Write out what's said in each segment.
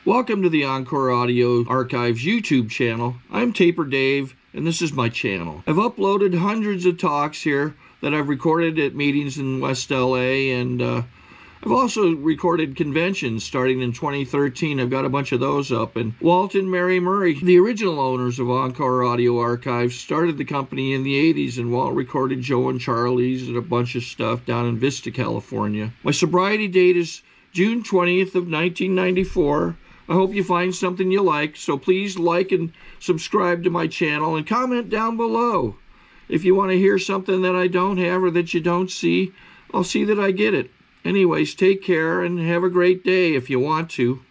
Welcome to the Encore Audio Archives YouTube channel. I'm Taper Dave, and this is my channel. I've uploaded hundreds of talks here that I've recorded at meetings in West LA, and I've also recorded conventions starting in 2013. I've got a bunch of those up. And Walt and Mary Murray, the original owners of Encore Audio Archives, started the company in the 80s, and Walt recorded Joe and Charlie's and a bunch of stuff down in Vista, California. My sobriety date is June 20th of 1994. I hope you find something you like, so please like and subscribe to my channel and comment down below. If you want to hear something that I don't have or that you don't see, I'll see that I get it. Anyways, take care and have a great day if you want to.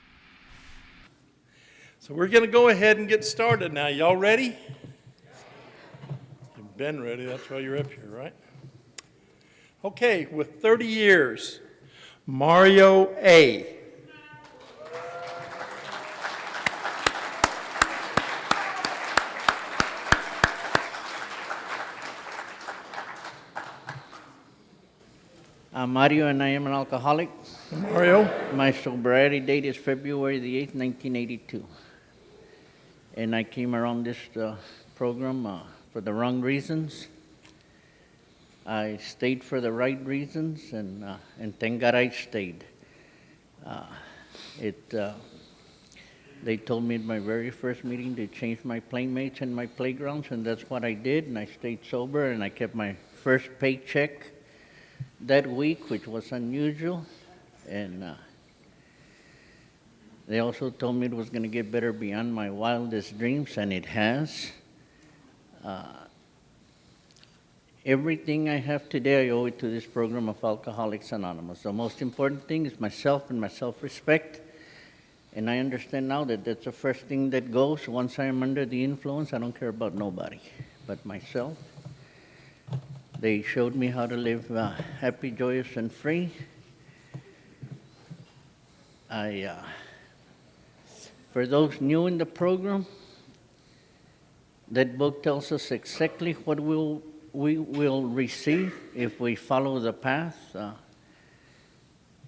So we're going to go ahead and get started now. Y'all ready? You've been ready. That's why you're up here, right? Okay, with 30 years, Mario A. I'm Mario, and I am an alcoholic. Mario. My sobriety date is February the 8th, 1982. And I came around this program for the wrong reasons. I stayed for the right reasons, and thank God I stayed. They told me at my very first meeting to change my playmates and my playgrounds, and that's what I did, and I stayed sober, and I kept my first paycheck that week, which was unusual, and they also told me it was going to get better beyond my wildest dreams, and it has. Everything I have today, I owe it to this program of Alcoholics Anonymous. The most important thing is myself and my self-respect, and I understand now that that's the first thing that goes. Once I am under the influence, I don't care about nobody but myself. They showed me how to live happy, joyous, and free. For those new in the program, that book tells us exactly what we will receive if we follow the path.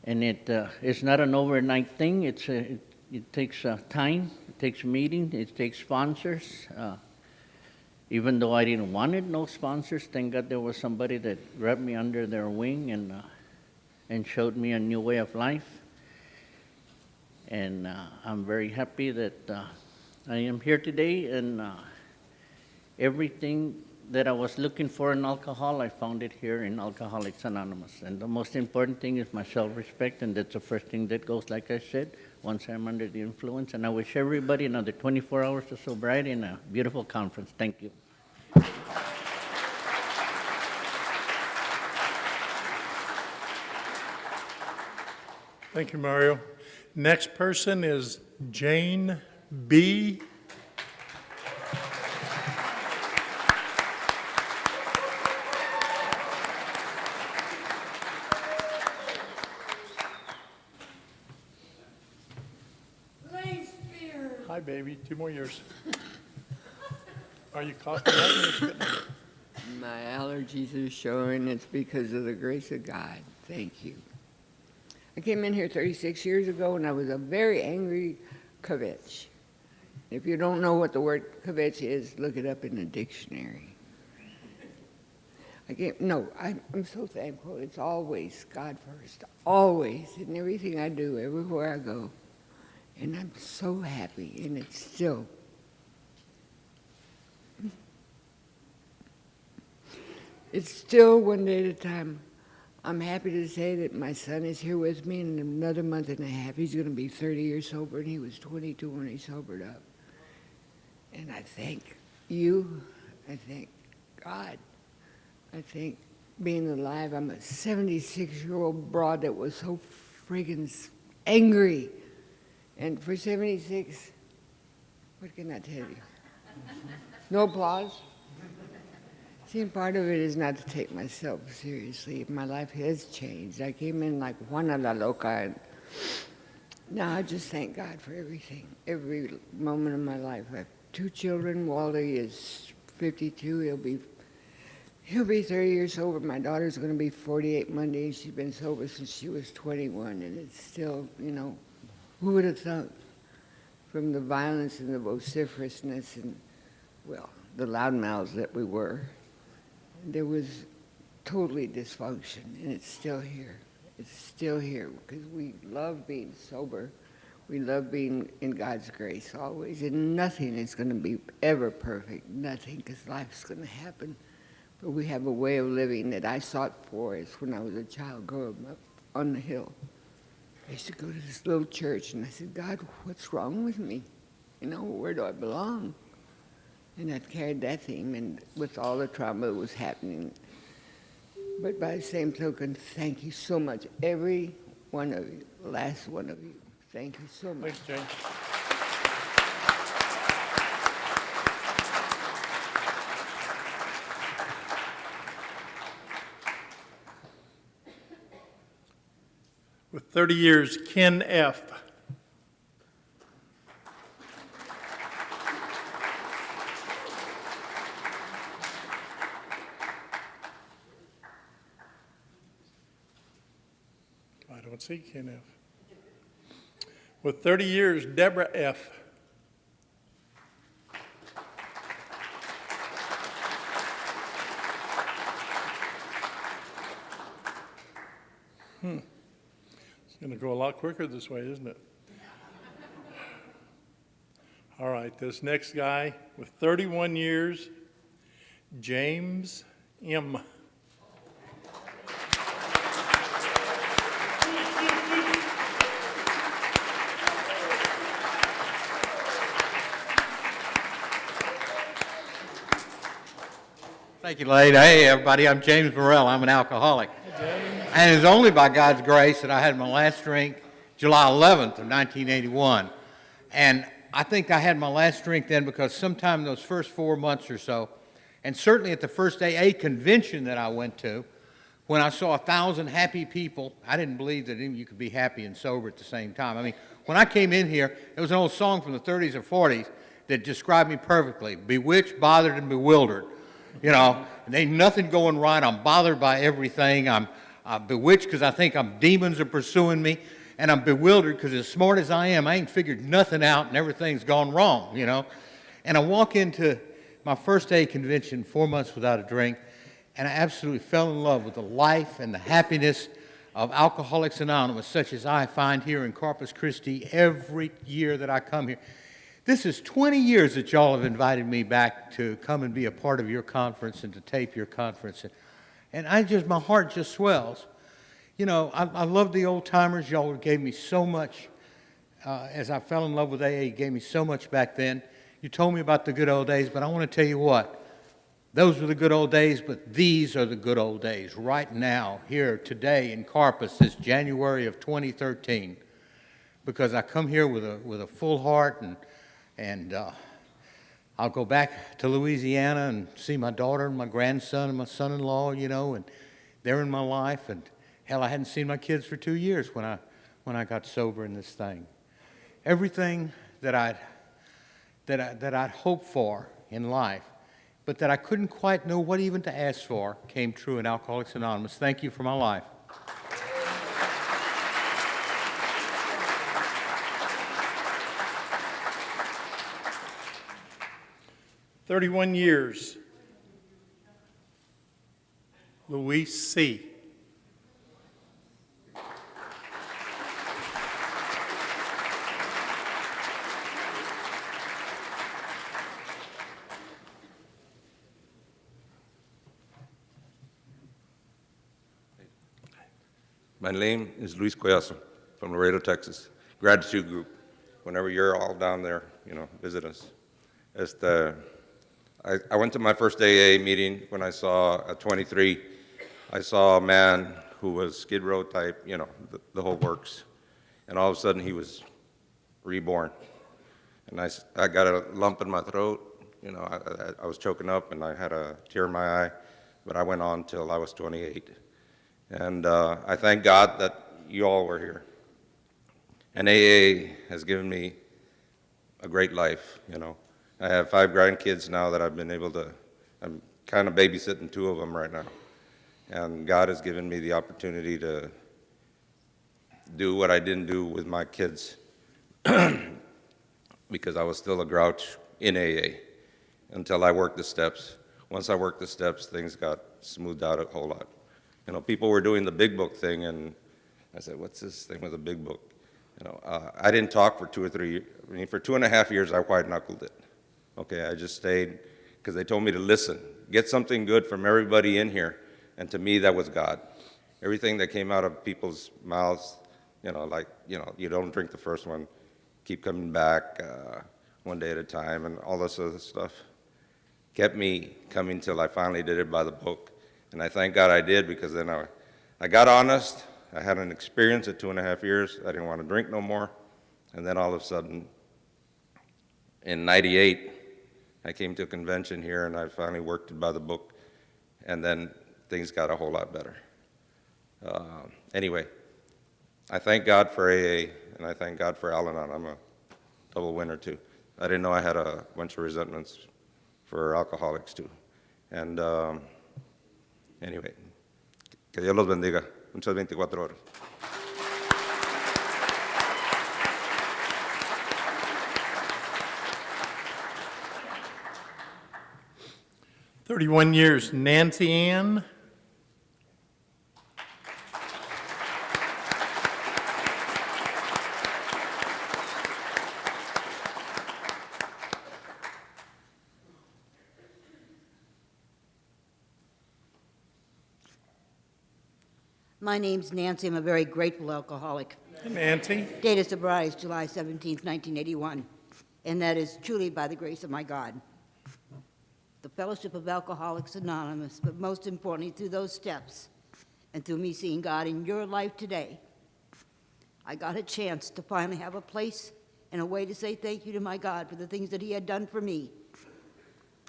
And it's not an overnight thing. It takes time, it takes meetings, it takes sponsors. Even though I didn't want it, no sponsors, thank God there was somebody that grabbed me under their wing and showed me a new way of life. And I'm very happy that I am here today, and everything that I was looking for in alcohol, I found it here in Alcoholics Anonymous. And the most important thing is my self-respect, and that's the first thing that goes, like I said, once I'm under the influence. And I wish everybody another 24 hours of sobriety and a beautiful conference. Thank you. Thank you, Mario. Next person is Jane B. Hi, baby. 2 more years. Are you coughing out? My allergies are showing. It's because of the grace of God. Thank you. I came in here 36 years ago, and I was a very angry kvetch. If you don't know what the word kvetch is, look it up in the dictionary. I'm so thankful. It's always God first, always, in everything I do, everywhere I go. And I'm so happy, and it's still. It's still one day at a time. I'm happy to say that my son is here with me in another month and a half. He's going to be 30 years sober, and he was 22 when he sobered up. And I thank you. I thank God. I think being alive, I'm a 76-year-old broad that was so friggin' angry. And for 76, what can I tell you? No applause? See, part of it is not to take myself seriously. My life has changed. I came in like Juana la Loca, and now I just thank God for everything, every moment of my life. I have 2 children. Wally is 52. He'll be 30 years sober. My daughter's going to be 48 Monday. She's been sober since she was 21, and it's still, who would have thought? from the violence and the vociferousness and, well, the loudmouths that we were. There was totally dysfunction, and it's still here. It's still here because we love being sober. We love being in God's grace always, and nothing is going to be ever perfect, nothing, because life's going to happen. But we have a way of living that I sought for as when I was a child growing up on the hill. I used to go to this little church, and I said, God, what's wrong with me? You know, where do I belong? And I carried that theme, and with all the trauma that was happening. But by the same token, thank you so much, every one of you, last one of you. Thank you so much. Thanks, Jane. With 30 years, Ken F. I don't see Ken F. With 30 years, Deborah F. It's going to go a lot quicker this way, isn't it? All right, this next guy with 31 years, James M. Thank you, Lade. Hey, everybody, I'm James Morrell. I'm an alcoholic. And it's only by God's grace that I had my last drink July 11th of 1981. And I think I had my last drink then because sometime in those first 4 months or so, and certainly at the first AA convention that I went to, when I saw 1,000 happy people, I didn't believe that you could be happy and sober at the same time. I mean, when I came in here, there was an old song from the 30s or 40s that described me perfectly: bewitched, bothered, and bewildered. You know, and ain't nothing going right. I'm bothered by everything. I'm bewitched because I think demons are pursuing me. And I'm bewildered because as smart as I am, I ain't figured nothing out and everything's gone wrong, you know. And I walk into my first day convention, 4 months without a drink, and I absolutely fell in love with the life and the happiness of Alcoholics Anonymous, such as I find here in Corpus Christi every year that I come here. This is 20 years that y'all have invited me back to come and be a part of your conference and to tape your conference. And my heart just swells. You know, I love the old timers. Y'all gave me so much. As I fell in love with AA, you gave me so much back then. You told me about the good old days, but I want to tell you what. Those were the good old days, but these are the good old days. Right now, here, today, in Corpus, this January of 2013. Because I come here with a full heart, and I'll go back to Louisiana and see my daughter and my grandson and my son-in-law, you know, and they're in my life. And hell, I hadn't seen my kids for 2 years when I got sober in this thing. Everything that I'd hoped for in life, but that I couldn't quite know what even to ask for, came true in Alcoholics Anonymous. Thank you for my life. 31 years, Louise C. My name is Luis Collazo from Laredo, Texas. Gratitude group. Whenever you're all down there, you know, visit us. I went to my first AA meeting when I saw at 23. I saw a man who was Skid Row type, you know, the whole works. And all of a sudden he was reborn. And I got a lump in my throat. You know, I was choking up and I had a tear in my eye. But I went on till I was 28. And I thank God that you all were here. And AA has given me a great life, you know. I have 5 grandkids now that I'm kind of babysitting 2 of them right now. And God has given me the opportunity to do what I didn't do with my kids. because I was still a grouch in AA until I worked the steps. Once I worked the steps, things got smoothed out a whole lot. You know, people were doing the big book thing, and I said, what's this thing with a big book? You know, I didn't talk for 2 or 3 years. I mean, for 2.5 years, I white-knuckled it. Okay, I just stayed because they told me to listen, get something good from everybody in here, and to me, that was God. Everything that came out of people's mouths, you know, like, you know, you don't drink the first one, keep coming back one day at a time, and all this other stuff, kept me coming till I finally did it by the book. And I thank God I did, because then I got honest. I had an experience at 2.5 years. I didn't want to drink no more. And then all of a sudden, in '98, I came to a convention here, and I finally worked it by the book. And then things got a whole lot better. Anyway, I thank God for AA, and I thank God for Al-Anon. I'm a double winner, too. I didn't know I had a bunch of resentments for alcoholics, too. And anyway, que Dios los bendiga. Muchas 24 horas. "31 years, Nancy Ann. My name's Nancy. I'm a very grateful alcoholic. Hey, Nancy. Date of sobriety is July 17th, 1981, and that is truly by the grace of my God. The Fellowship of Alcoholics Anonymous, but most importantly, through those steps and through me seeing God in your life today, I got a chance to finally have a place and a way to say thank you to my God for the things that He had done for me.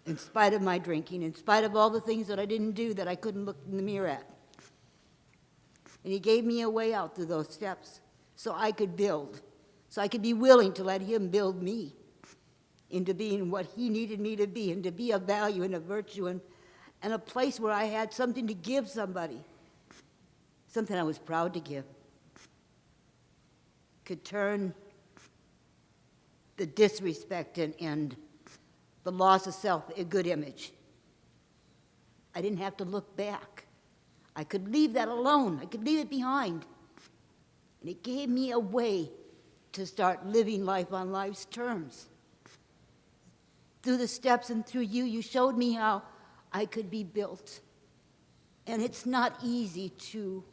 In spite of my drinking, in spite of all the things that I didn't do that I couldn't look in the mirror at. And He gave me a way out through those steps so I could build, so I could be willing to let Him build me into being what He needed me to be, and to be a value and a virtue and a place where I had something to give somebody, something I was proud to give. Could turn the disrespect and the loss of self a good image. I didn't have to look back. I could leave that alone. I could leave it behind. And it gave me a way to start living life on life's terms. Through the steps and through you, you showed me how I could be built. And it's not easy to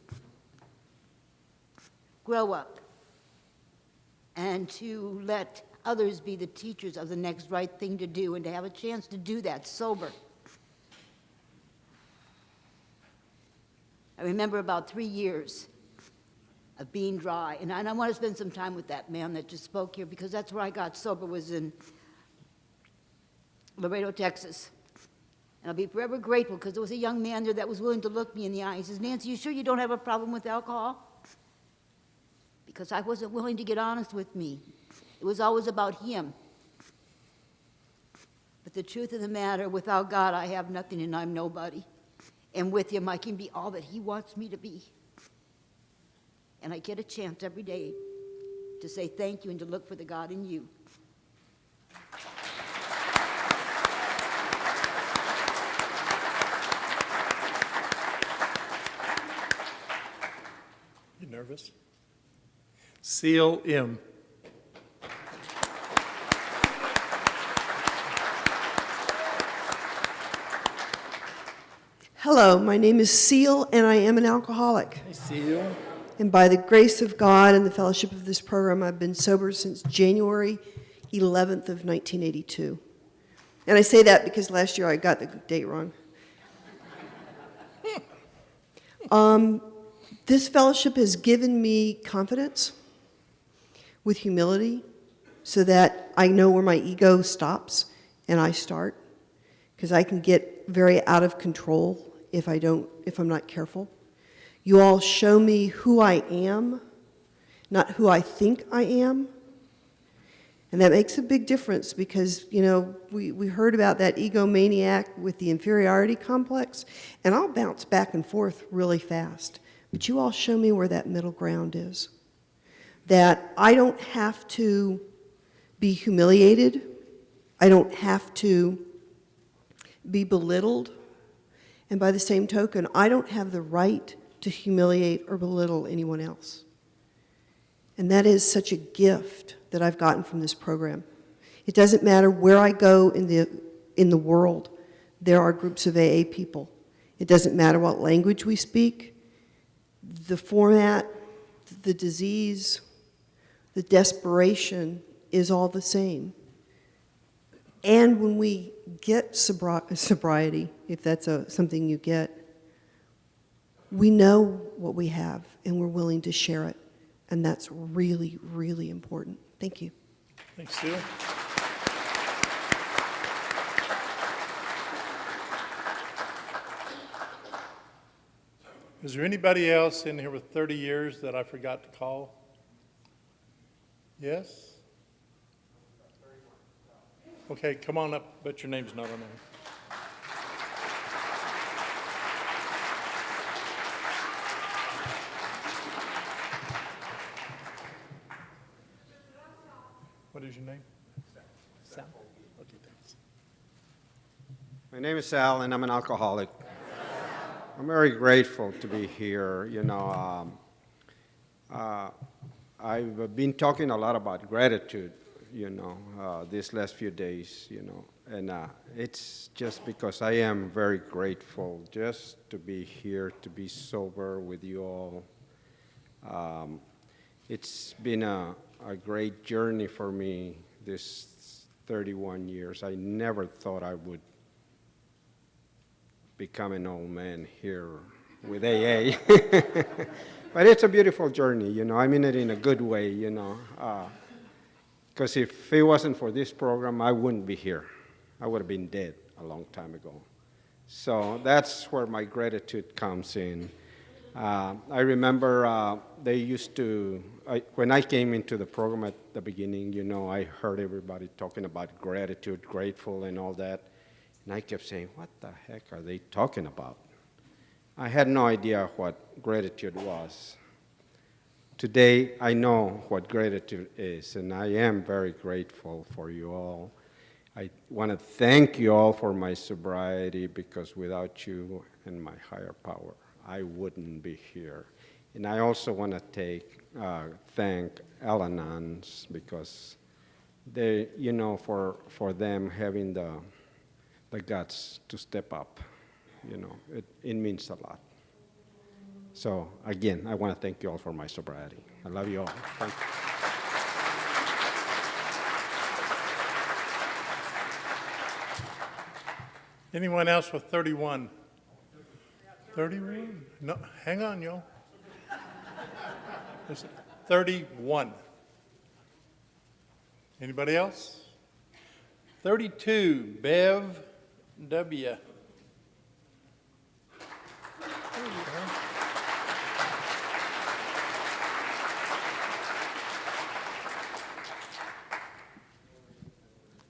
grow up and to let others be the teachers of the next right thing to do, and to have a chance to do that sober. I remember about 3 years of being dry, and I want to spend some time with that man that just spoke here, because that's where I got sober, was in Laredo, Texas. And I'll be forever grateful, because there was a young man there that was willing to look me in the eye. He says, "Nancy, you sure you don't have a problem with alcohol?" Because I wasn't willing to get honest with me. It was always about him. But the truth of the matter, without God, I have nothing and I'm nobody. And with Him, I can be all that He wants me to be. And I get a chance every day to say thank you and to look for the God in you. You nervous? Seal M. Hello, my name is Seal, and I am an alcoholic. Hey, Seal. And by the grace of God and the fellowship of this program, I've been sober since January 11th of 1982. And I say that because last year I got the date wrong. This fellowship has given me confidence with humility so that I know where my ego stops and I start, because I can get very out of control if I'm not careful. You all show me who I am, not who I think I am. And that makes a big difference, because, you know, we heard about that egomaniac with the inferiority complex, and I'll bounce back and forth really fast. But you all show me where that middle ground is. That I don't have to be humiliated. I don't have to be belittled. And by the same token, I don't have the right to humiliate or belittle anyone else. And that is such a gift that I've gotten from this program. It doesn't matter where I go in the world, there are groups of AA people. It doesn't matter what language we speak, the format, the disease, the desperation is all the same. And when we get sobriety, if that's something you get, we know what we have and we're willing to share it. And that's really, really important. Thank you. Thanks, Sue. Is there anybody else in here with 30 years that I forgot to call? Yes? Okay, come on up, but your name's not on there. What is your name? Sal. Okay, thanks. My name is Sal, and I'm an alcoholic. I'm very grateful to be here. You know, I've been talking a lot about gratitude, you know, these last few days, you know, and it's just because I am very grateful just to be here, to be sober with you all. It's been a great journey for me this 31 years. I never thought I would become an old man here with AA. But it's a beautiful journey, you know. I mean it in a good way, you know. Because if it wasn't for this program, I wouldn't be here. I would have been dead a long time ago. So that's where my gratitude comes in. I remember they used to, when I came into the program at the beginning, you know, I heard everybody talking about gratitude, grateful and all that. And I kept saying, what the heck are they talking about? I had no idea what gratitude was. Today, I know what gratitude is, and I am very grateful for you all. I want to thank you all for my sobriety, because without you and my higher power, I wouldn't be here. And I also want to thank Al-Anons, because they, you know, for them having the guts to step up, you know, it means a lot. So again, I want to thank you all for my sobriety. I love you all. Thank you. Anyone else with 31? 31? No, hang on, yo. There's 31. Anybody else? 32, Bev W.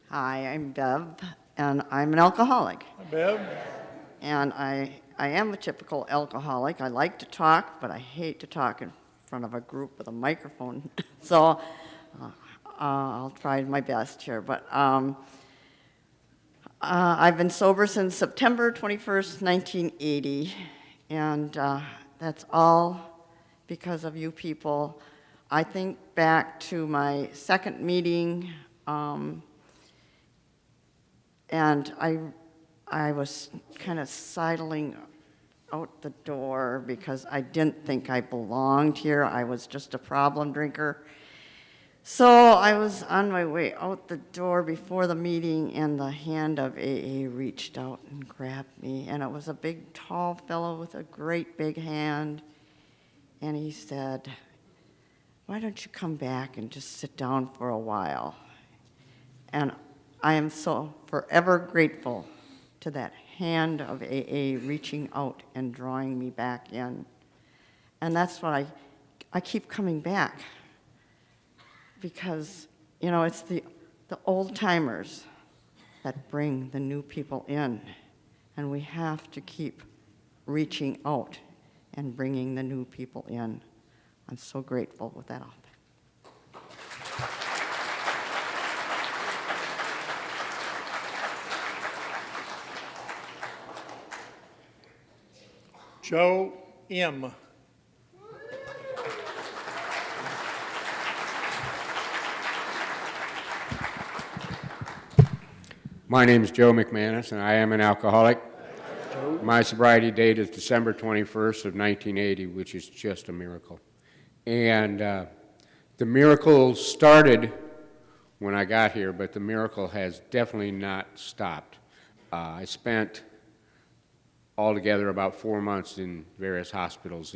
Hi, I'm Bev, and I'm an alcoholic. Hi, Bev. And I am a typical alcoholic. I like to talk, but I hate to talk in front of a group with a microphone. So I'll try my best here. But I've been sober since September 21st, 1980, and that's all because of you people. I think back to my second meeting, and I was kind of sidling out the door because I didn't think I belonged here. I was just a problem drinker. So I was on my way out the door before the meeting, and the hand of AA reached out and grabbed me. And it was a big, tall fellow with a great big hand. And he said, "Why don't you come back and just sit down for a while?" And I am so forever grateful to that hand of AA reaching out and drawing me back in. And that's why I keep coming back. Because, you know, it's the old timers that bring the new people in. And we have to keep reaching out and bringing the new people in. I'm so grateful with that. Joe M. My name is Joe McManus, and I am an alcoholic. My sobriety date is December 21st of 1980, which is just a miracle. And the miracle started when I got here, but the miracle has definitely not stopped. I spent altogether about 4 months in various hospitals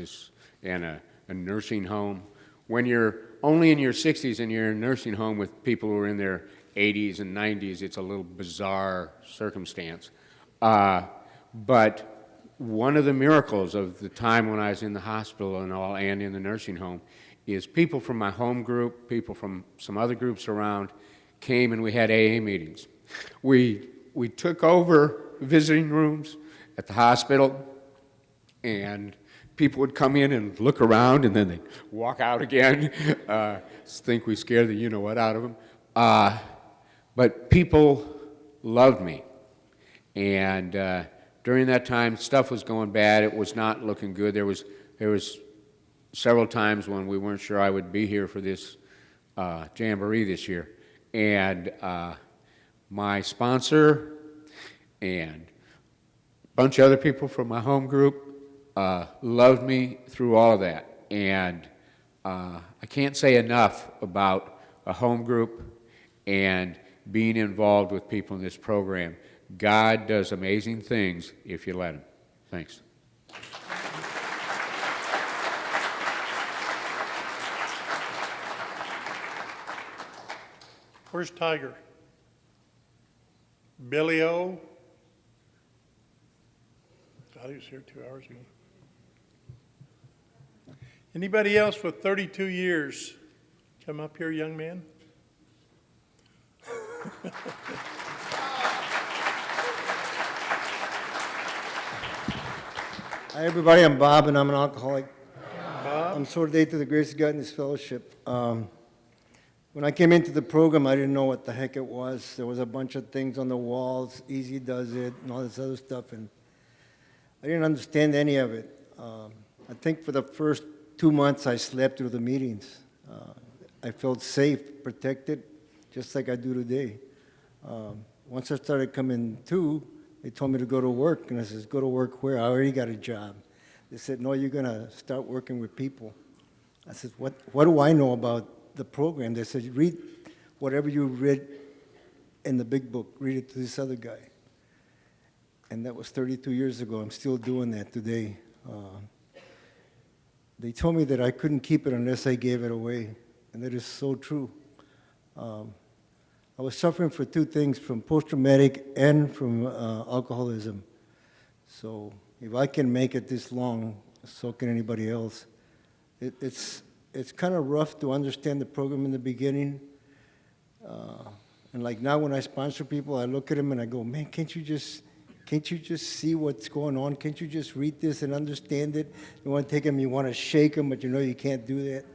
and a nursing home. When you're only in your 60s and you're in a nursing home with people who are in their 80s and 90s, it's a little bizarre circumstance. But one of the miracles of the time when I was in the hospital and in the nursing home is people from my home group, people from some other groups around came and we had AA meetings. We took over visiting rooms at the hospital, and people would come in and look around and then they'd walk out again, think we scared the you-know-what out of them. But people loved me. And during that time, stuff was going bad. It was not looking good. There was several times when we weren't sure I would be here for this jamboree this year. And my sponsor and a bunch of other people from my home group loved me through all of that. And I can't say enough about a home group and being involved with people in this program. God does amazing things if you let him. Thanks. Where's Tiger? Billy O? God, he was here 2 hours ago. Anybody else with 32 years? Come up here, young man. Hi, everybody. I'm Bob, and I'm an alcoholic. Bob? I'm so ordained to the grace of God in this fellowship. When I came into the program, I didn't know what the heck it was. There was a bunch of things on the walls, easy does it, and all this other stuff, and I didn't understand any of it. I think for the first 2 months, I slept through the meetings. I felt safe, protected, just like I do today. Once I started coming to, they told me to go to work, and I said, go to work where? I already got a job. They said, no, you're going to start working with people. I said, what do I know about the program? They said, read whatever you read in the big book, read it to this other guy. And that was 32 years ago. I'm still doing that today. They told me that I couldn't keep it unless I gave it away, and that is so true. I was suffering for two things, from post-traumatic and from alcoholism. So if I can make it this long, so can anybody else. It's kind of rough to understand the program in the beginning. And like now when I sponsor people, I look at them and I go, man, can't you just see what's going on? Can't you just read this and understand it? You want to take them, you want to shake them, but you know you can't do that.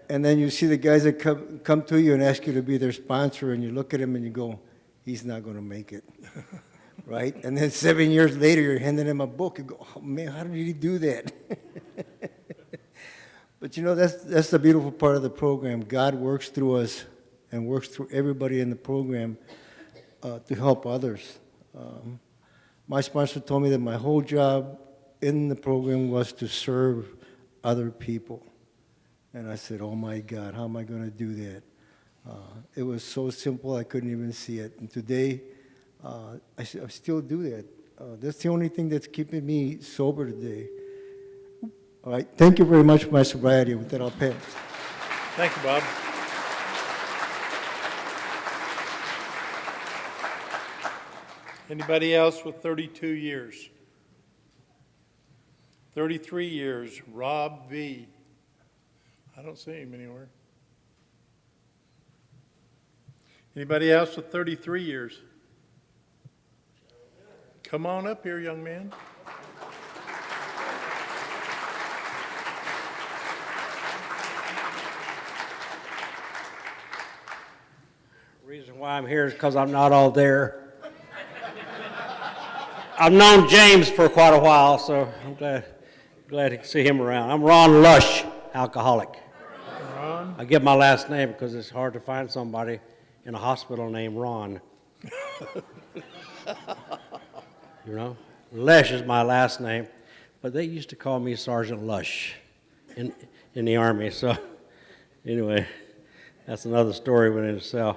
And then you see the guys that come to you and ask you to be their sponsor, and you look at him and you go, he's not going to make it, right? And then 7 years later, you're handing him a book. You go, oh, man, how did he do that? But you know, that's the beautiful part of the program. God works through us and works through everybody in the program to help others. My sponsor told me that my whole job in the program was to serve other people. And I said, oh my God, how am I going to do that? It was so simple, I couldn't even see it. And today, I still do that. That's the only thing that's keeping me sober today. All right, thank you very much for my sobriety. With that, I'll pass. Thank you, Bob. Anybody else with 32 years? 33 years, Rob V. I don't see him anywhere. Anybody else with 33 years? Come on up here, young man. The reason why I'm here is because I'm not all there. I've known James for quite a while, so I'm glad to see him around. I'm Ron Lush, alcoholic. Ron? I give my last name because it's hard to find somebody in a hospital named Ron. You know, Lesh is my last name, but they used to call me Sergeant Lush in the Army. So anyway, that's another story within itself.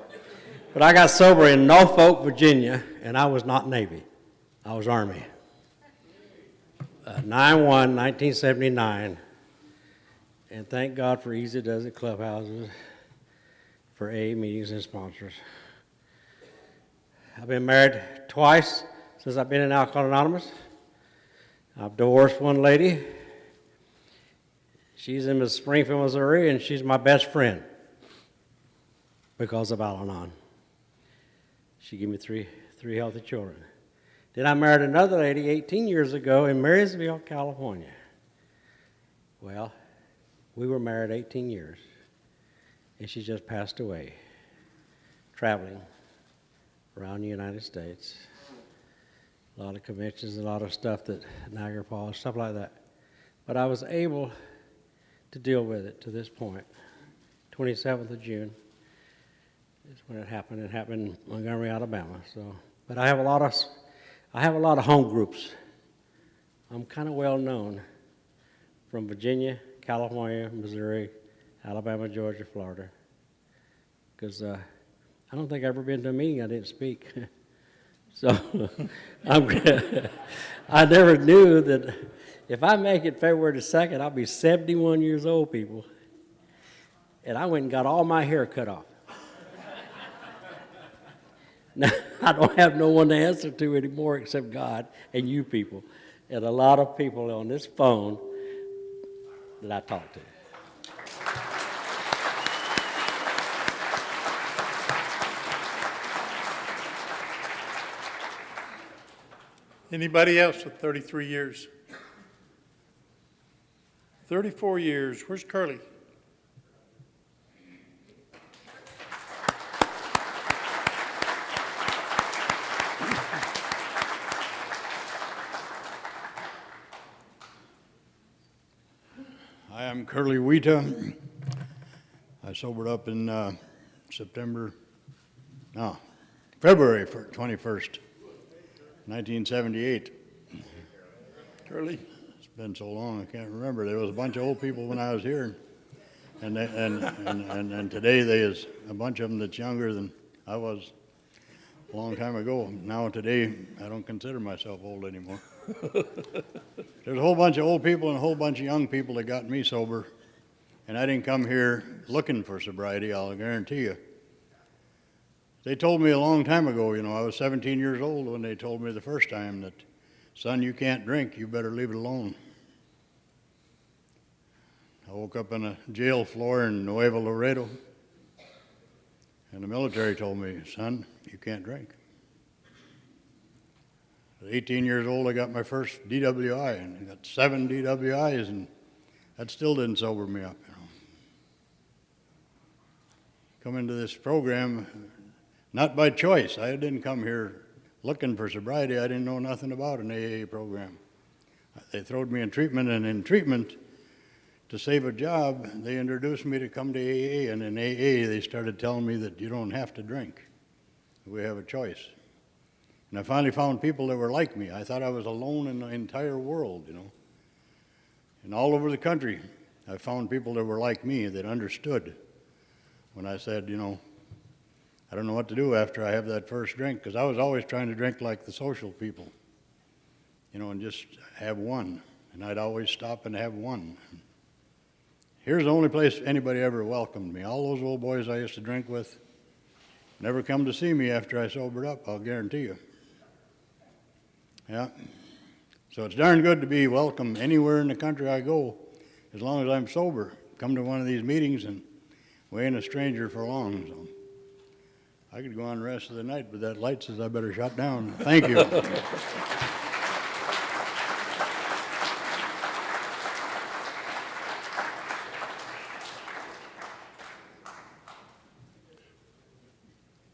But I got sober in Norfolk, Virginia, and I was not Navy. I was Army. 9/1/1979, and thank God for Easy Does It clubhouses, for AA meetings and sponsors. I've been married twice since I've been in Alcoholics Anonymous. I've divorced one lady. She's in Springfield, Missouri, and she's my best friend because of Al-Anon. She gave me three healthy children. Then I married another lady 18 years ago in Marysville, California. Well, we were married 18 years, and she just passed away, traveling around the United States. A lot of conventions, a lot of stuff that Niagara Falls, stuff like that. But I was able to deal with it to this point. 27th of June is when it happened. It happened in Montgomery, Alabama. So, but I have a lot of home groups. I'm kind of well known from Virginia, California, Missouri, Alabama, Georgia, Florida. Because I don't think I've ever been to a meeting I didn't speak. So I never knew that if I make it February the 2nd, I'll be 71 years old, people. And I went and got all my hair cut off. Now, I don't have no one to answer to anymore except God and you people, and a lot of people on this phone that I talk to. Anybody else with 33 years? 34 years. Where's Curly? Hi, I'm Curly Wheata. I sobered up in February 21st, 1978. Curly? It's been so long, I can't remember. There was a bunch of old people when I was here, and today there's a bunch of them that's younger than I was a long time ago. Now today, I don't consider myself old anymore. There's a whole bunch of old people and a whole bunch of young people that got me sober, and I didn't come here looking for sobriety, I'll guarantee you. They told me a long time ago, I was 17 years old when they told me the first time that, son, you can't drink, you better leave it alone. I woke up on a jail floor in Nuevo Laredo, and the military told me, son, you can't drink. At 18 years old, I got my first DWI, and I got 7 DWIs, and that still didn't sober me up. Come into this program, not by choice. I didn't come here looking for sobriety. I didn't know nothing about an AA program. They throwed me in treatment, and in treatment, to save a job, they introduced me to come to AA, and in AA, they started telling me that you don't have to drink. We have a choice. And I finally found people that were like me. I thought I was alone in the entire world, And all over the country, I found people that were like me, that understood when I said, I don't know what to do after I have that first drink, because I was always trying to drink like the social people, and just have one. And I'd always stop and have one. Here's the only place anybody ever welcomed me. All those old boys I used to drink with never come to see me after I sobered up, I'll guarantee you. Yeah. So it's darn good to be welcome anywhere in the country I go, as long as I'm sober. Come to one of these meetings, and we ain't a stranger for long. So I could go on the rest of the night, but that light says I better shut down. Thank you.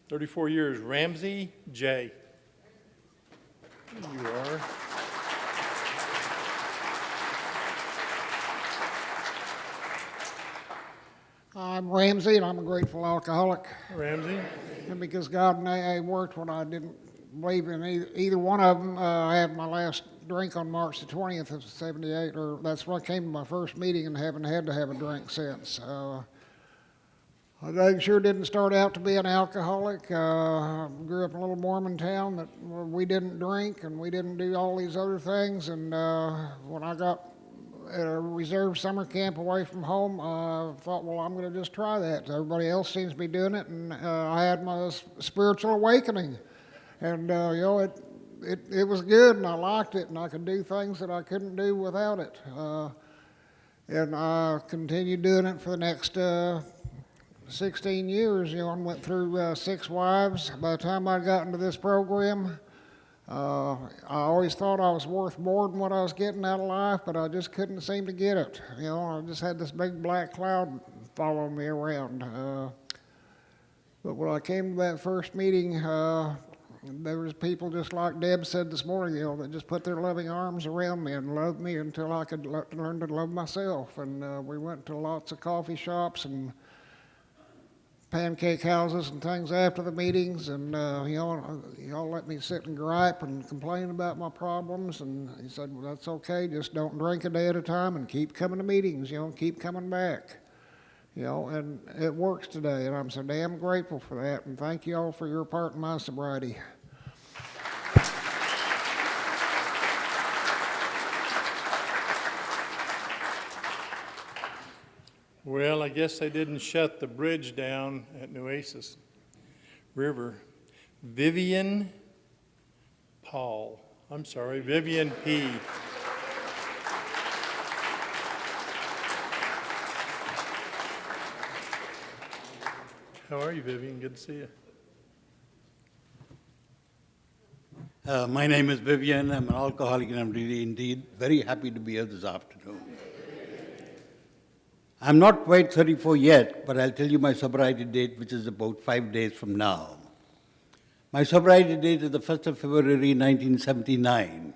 "34 years, Ramsey J." You are. I'm Ramsey, and I'm a grateful alcoholic. Ramsey? And because God and AA worked when I didn't believe in either one of them, I had my last drink on March the 20th of '78, or that's when I came to my first meeting and haven't had to have a drink since. I sure didn't start out to be an alcoholic. I grew up in a little Mormon town that we didn't drink and we didn't do all these other things. And when I got at a reserve summer camp away from home, I thought, well, I'm going to just try that. Everybody else seems to be doing it, and I had my spiritual awakening. And, you know, it was good, and I liked it, and I could do things that I couldn't do without it. And I continued doing it for the next 16 years, you know, and went through 6 wives. By the time I got into this program, I always thought I was worth more than what I was getting out of life, but I just couldn't seem to get it. You know, I just had this big black cloud following me around. But when I came to that first meeting, there was people just like Deb said this morning, you know, that just put their loving arms around me and loved me until I could learn to love myself. And we went to lots of coffee shops and pancake houses and things after the meetings, and y'all let me sit and gripe and complain about my problems, and he said, well, that's okay, just don't drink a day at a time and keep coming to meetings, you know, keep coming back, you know, and it works today, and I'm so damn grateful for that, and thank you all for your part in my sobriety. Well, I guess they didn't shut the bridge down at Nueces River. Vivian P. How are you, Vivian? Good to see you. My name is Vivian. I'm an alcoholic, and I'm really indeed very happy to be here this afternoon. I'm not quite 34 yet, but I'll tell you my sobriety date, which is about 5 days from now. My sobriety date is the 1st of February, 1979.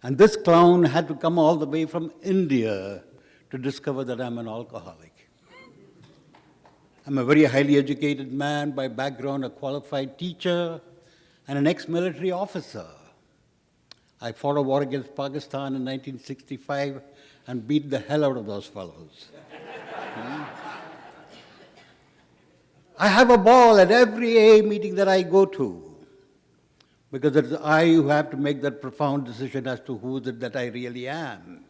And this clown had to come all the way from India to discover that I'm an alcoholic. I'm a very highly educated man, by background a qualified teacher and an ex-military officer. I fought a war against Pakistan in 1965 and beat the hell out of those fellows. I have a ball at every AA meeting that I go to, because it's I who have to make that profound decision as to who is it that I really am.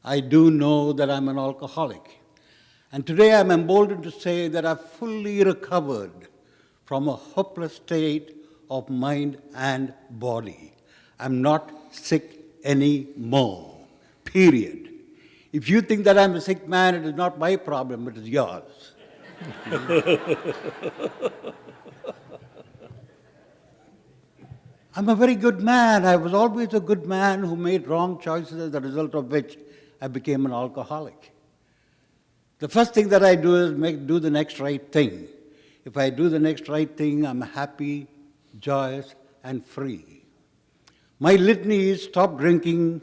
I do know that I'm an alcoholic. And today I'm emboldened to say that I've fully recovered from a hopeless state of mind and body. I'm not sick anymore, period. If you think that I'm a sick man, it is not my problem, it is yours. I'm a very good man. I was always a good man who made wrong choices, as a result of which I became an alcoholic. The first thing that I do is do the next right thing. If I do the next right thing, I'm happy, joyous, and free. My litany is stop drinking,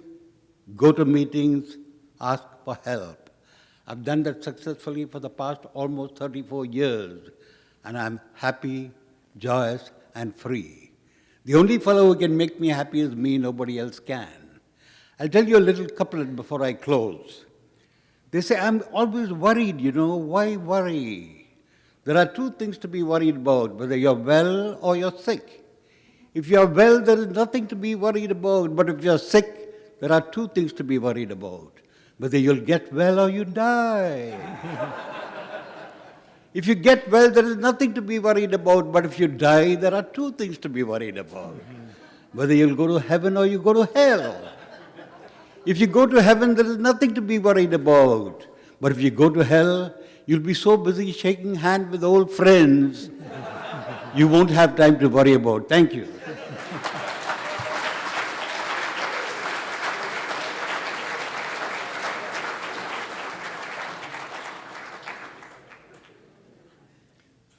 go to meetings, ask for help. I've done that successfully for the past almost 34 years, and I'm happy, joyous, and free. The only fellow who can make me happy is me, nobody else can. I'll tell you a little couplet before I close. They say, I'm always worried, you know. Why worry? There are 2 things to be worried about, whether you're well or you're sick. If you're well, there is nothing to be worried about, but if you're sick, there are 2 things to be worried about. Whether you'll get well or you die. If you get well, there is nothing to be worried about, but if you die, there are 2 things to be worried about. Whether you'll go to heaven or you go to hell. If you go to heaven, there is nothing to be worried about. But if you go to hell, you'll be so busy shaking hands with old friends, you won't have time to worry about. Thank you.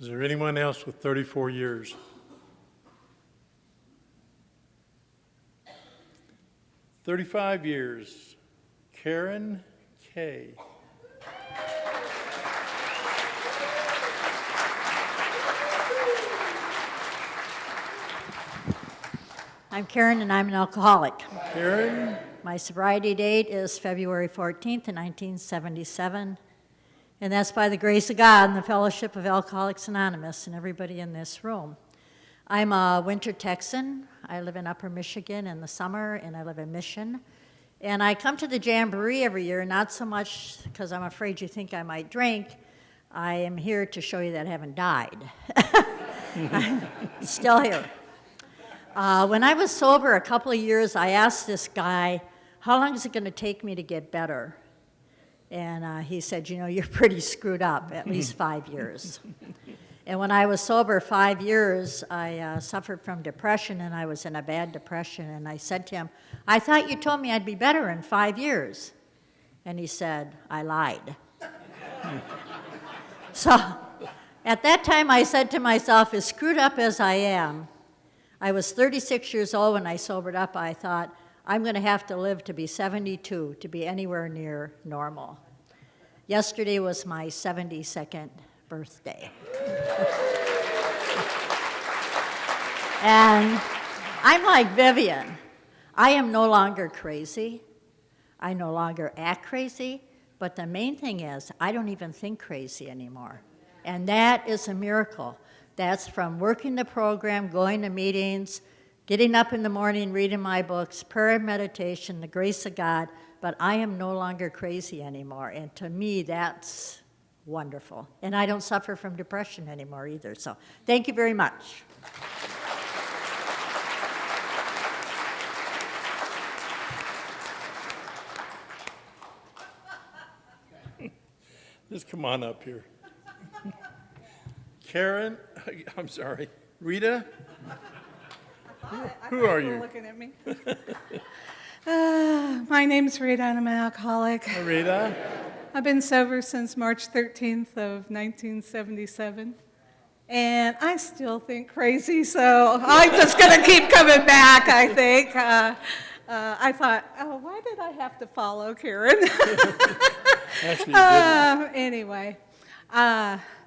Is there anyone else with 34 years? 35 years, Karen Kay. I'm Karen, and I'm an alcoholic. Karen? My sobriety date is February 14th, 1977, and that's by the grace of God and the Fellowship of Alcoholics Anonymous and everybody in this room. I'm a winter Texan. I live in Upper Michigan in the summer, and I live in Mission. And I come to the Jamboree every year, not so much because I'm afraid you think I might drink. I am here to show you that I haven't died. I'm still here. When I was sober a couple of years, I asked this guy, how long is it going to take me to get better? And he said, you know, you're pretty screwed up, at least 5 years. And when I was sober 5 years, I suffered from depression, and I was in a bad depression. And I said to him, I thought you told me I'd be better in 5 years. And he said, I lied. So at that time, I said to myself, as screwed up as I am, I was 36 years old when I sobered up. I thought, I'm going to have to live to be 72 to be anywhere near normal. Yesterday was my 72nd birthday. And I'm like Vivian. I am no longer crazy. I no longer act crazy. But the main thing is, I don't even think crazy anymore. And that is a miracle. That's from working the program, going to meetings, getting up in the morning, reading my books, prayer and meditation, the grace of God, but I am no longer crazy anymore. And to me, that's wonderful. And I don't suffer from depression anymore either. So thank you very much. Just come on up here. Karen, I'm sorry, Rita? Who are you? Looking at me. My name's Rita, and I'm an alcoholic. Hi, Rita. I've been sober since March 13th of 1977, and I still think crazy, so I'm just going to keep coming back, I think. I thought, oh, why did I have to follow Karen? Actually, you didn't. Anyway.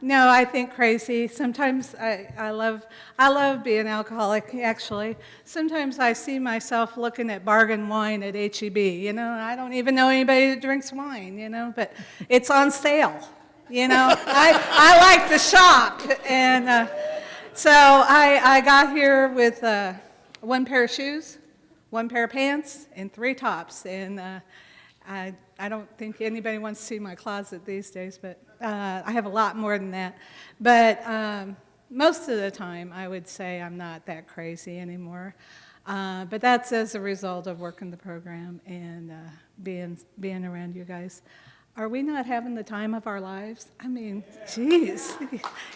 No, I think crazy. Sometimes I love being alcoholic, actually. Sometimes I see myself looking at bargain wine at HEB, you know. I don't even know anybody that drinks wine, you know, but it's on sale, you know. I like to shop. And so I got here with one pair of shoes, one pair of pants, and 3 tops. And I don't think anybody wants to see my closet these days, but I have a lot more than that. But most of the time, I would say I'm not that crazy anymore. But that's as a result of working the program and being around you guys. Are we not having the time of our lives? I mean, geez.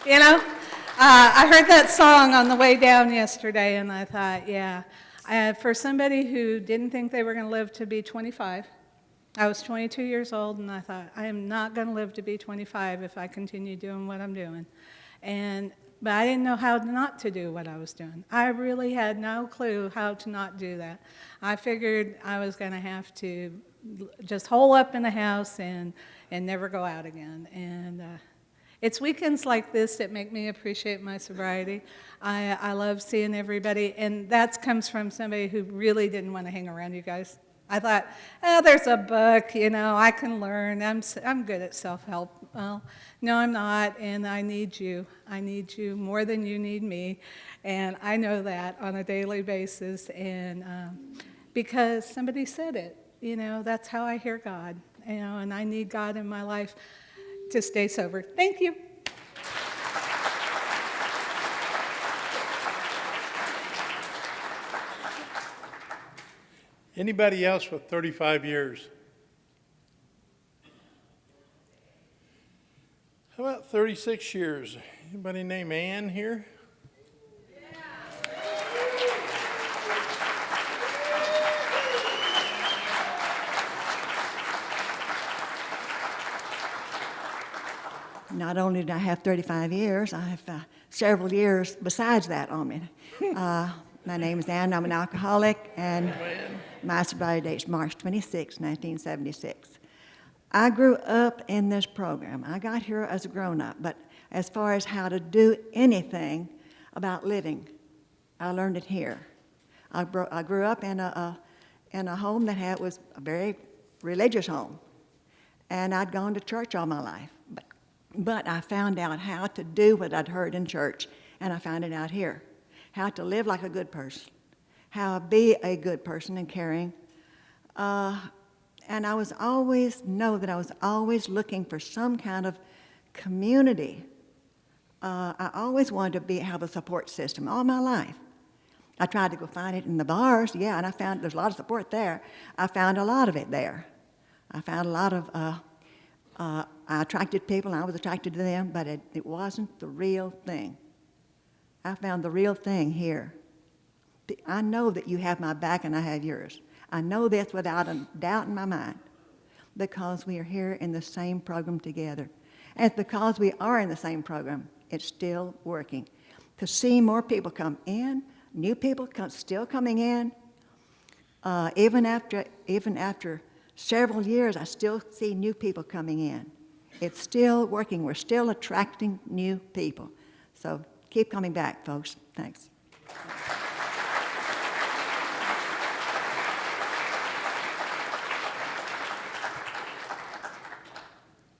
You know, I heard that song on the way down yesterday, and I thought, yeah. For somebody who didn't think they were going to live to be 25, I was 22 years old, and I thought, I am not going to live to be 25 if I continue doing what I'm doing. But I didn't know how not to do what I was doing. I really had no clue how to not do that. I figured I was going to have to just hole up in the house and never go out again. And it's weekends like this that make me appreciate my sobriety. I love seeing everybody, and that comes from somebody who really didn't want to hang around you guys. I thought, oh, there's a book, you know, I can learn. I'm good at self-help. Well, no, I'm not, and I need you. I need you more than you need me, and I know that on a daily basis, and because somebody said it, you know, that's how I hear God, you know, and I need God in my life to stay sober. Thank you. Anybody else with 35 years? How about 36 years? Anybody named Ann here? Not only do I have 35 years, I have several years besides that on me. My name is Ann. I'm an alcoholic, and my sobriety date is March 26, 1976. I grew up in this program. I got here as a grown-up, but as far as how to do anything about living, I learned it here. I grew up in a home that was a very religious home, and I'd gone to church all my life. But I found out how to do what I'd heard in church, and I found it out here. How to live like a good person, how to be a good person and caring. And I was always looking for some kind of community. I always wanted to have a support system all my life. I tried to go find it in the bars, yeah, and I found there's a lot of support there. I found a lot of it there. I found a lot of, I attracted people, and I was attracted to them, but it wasn't the real thing. I found the real thing here. I know that you have my back and I have yours. I know this without a doubt in my mind, because we are here in the same program together. And it's because we are in the same program, it's still working. To see more people come in, new people still coming in, even after several years, I still see new people coming in. It's still working. We're still attracting new people. So keep coming back, folks. Thanks.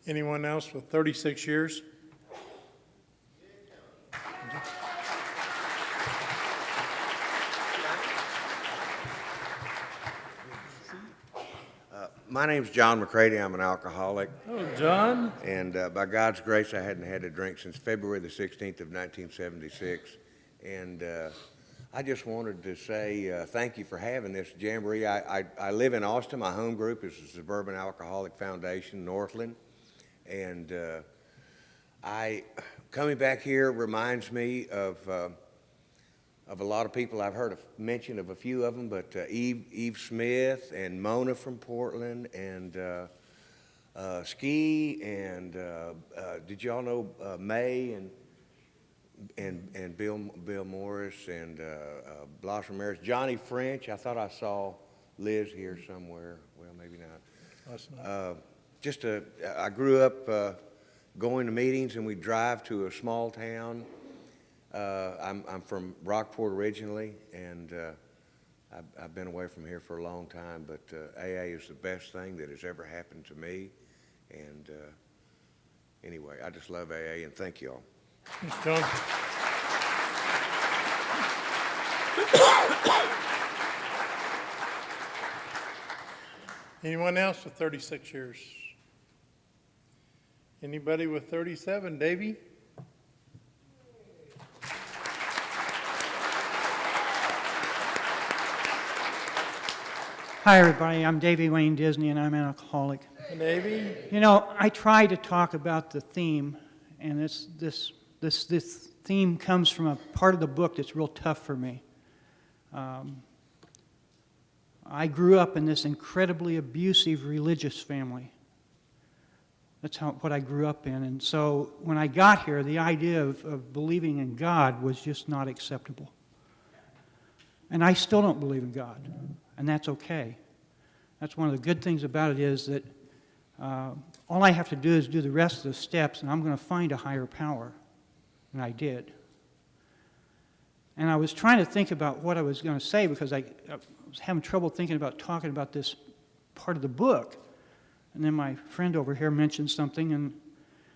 Anyone else with 36 years? My name's John McCready. I'm an alcoholic. Oh, John. And by God's grace, I hadn't had a drink since February the 16th of 1976. And I just wanted to say thank you for having this jamboree. I live in Austin. My home group is the Suburban Alcoholic Foundation, Northland. And coming back here reminds me of a lot of people. I've heard mention of a few of them, but Eve Smith and Mona from Portland, and Ski, and did y'all know May and Bill Morris and Blossom Maris, Johnny French? I thought I saw Liz here somewhere. Well, maybe not. I grew up going to meetings, and we'd drive to a small town. I'm from Rockport originally, and I've been away from here for a long time, but AA is the best thing that has ever happened to me. And anyway, I just love AA, and thank you all. Thanks, John. Anyone else with 36 years? Anybody with 37? Davey? Hi, everybody. I'm Davey Wayne Disney, and I'm an alcoholic. Hey, Davey. You know, I try to talk about the theme, and this theme comes from a part of the book that's real tough for me. I grew up in this incredibly abusive religious family. That's what I grew up in. And so when I got here, the idea of believing in God was just not acceptable. And I still don't believe in God, and that's okay. That's one of the good things about it, is that all I have to do is do the rest of the steps, and I'm going to find a higher power. And I did. And I was trying to think about what I was going to say, because I was having trouble thinking about talking about this part of the book. And then my friend over here mentioned something, and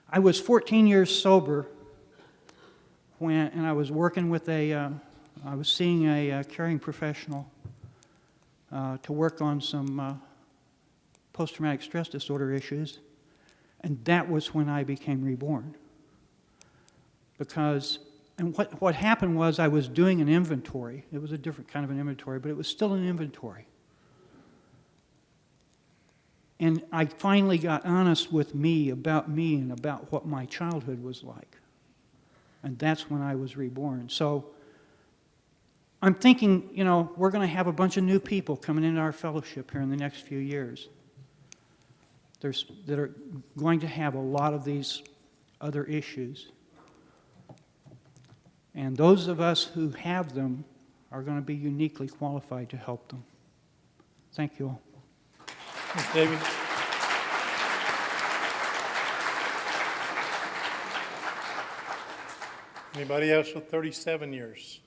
I was 14 years sober and I was working with I was seeing a caring professional to work on some post-traumatic stress disorder issues, and that was when I became reborn. And what happened was, I was doing an inventory. It was a different kind of an inventory, but it was still an inventory. And I finally got honest with me and about what my childhood was like. And that's when I was reborn. So I'm thinking, you know, we're going to have a bunch of new people coming into our fellowship here in the next few years. That are going to have a lot of these other issues. And those of us who have them are going to be uniquely qualified to help them. Thank you all. Thanks, David. Anybody else with 37 years?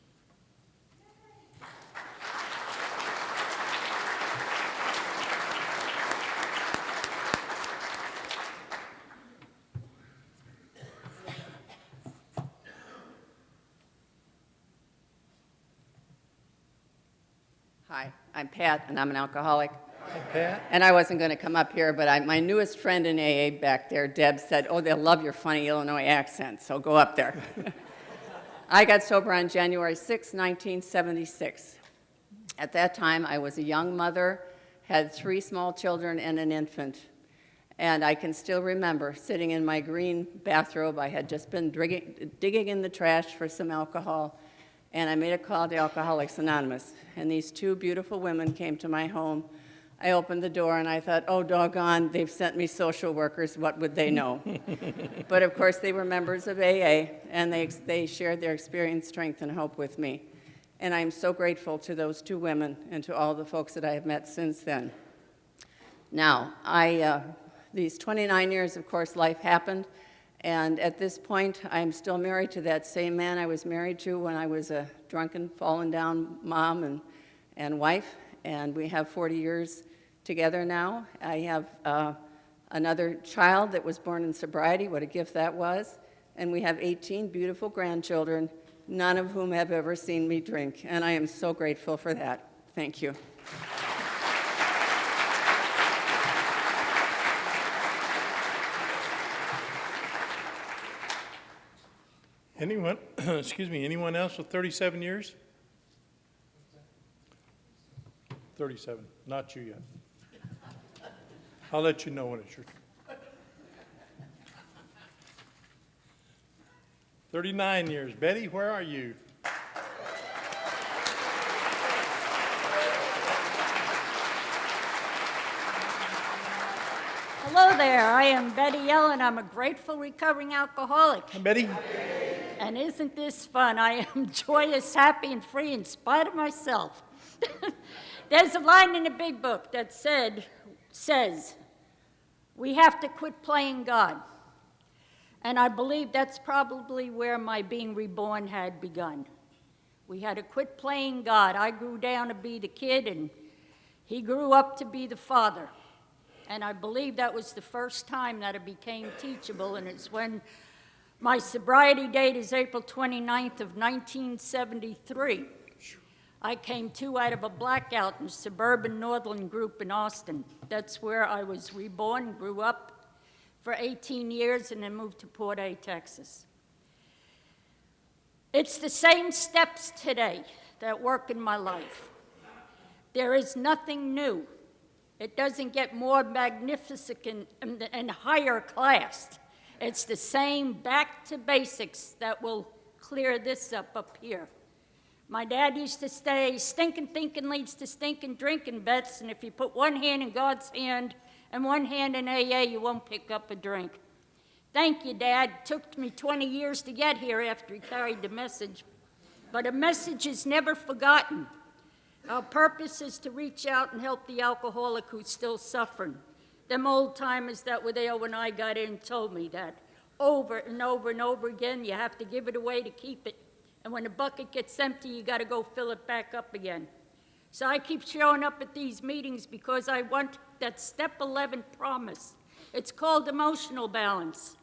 Hi, I'm Pat, and I'm an alcoholic. Hi, Pat. And I wasn't going to come up here, but my newest friend in AA back there, Deb, said, oh, they'll love your funny Illinois accent, so go up there. I got sober on January 6, 1976. At that time, I was a young mother, had 3 small children and an infant. And I can still remember sitting in my green bathrobe. I had just been digging in the trash for some alcohol, and I made a call to Alcoholics Anonymous. And these 2 beautiful women came to my home. I opened the door and I thought, oh, doggone, they've sent me social workers. What would they know? But of course, they were members of AA, and they shared their experience, strength, and hope with me. And I'm so grateful to those 2 women and to all the folks that I have met since then. Now, these 29 years, of course, life happened. And at this point, I'm still married to that same man I was married to when I was a drunken, fallen down mom and wife. And we have 40 years together now. I have another child that was born in sobriety. What a gift that was. And we have 18 beautiful grandchildren, none of whom have ever seen me drink. And I am so grateful for that. Thank you. Anyone, excuse me, anyone else with 37 years? 37, not you yet. I'll let you know when it's your turn. 39 years. Betty, where are you? Hello there, I am Betty Yellen. I'm a grateful recovering alcoholic. Hi, Betty. And isn't this fun? I am joyous, happy, and free in spite of myself. There's a line in the big book that says, we have to quit playing God. And I believe that's probably where my being reborn had begun. We had to quit playing God. I grew down to be the kid, and he grew up to be the father. And I believe that was the first time that it became teachable, and it's when my sobriety date is April 29th of 1973. I came to out of a blackout in a suburban northern group in Austin. That's where I was reborn, grew up for 18 years, and then moved to Port A, Texas. It's the same steps today that work in my life. There is nothing new. It doesn't get more magnificent and higher class. It's the same back to basics that will clear this up here. My dad used to say, stinking thinking leads to stinking drinking, Bets, and if you put one hand in God's hand and one hand in AA, you won't pick up a drink. Thank you, Dad. It took me 20 years to get here after he carried the message. But a message is never forgotten. Our purpose is to reach out and help the alcoholic who's still suffering. Them old timers that were there when I got in told me that over and over and over again, you have to give it away to keep it. And when the bucket gets empty, you got to go fill it back up again. So I keep showing up at these meetings because I want that step 11 promise. It's called emotional balance.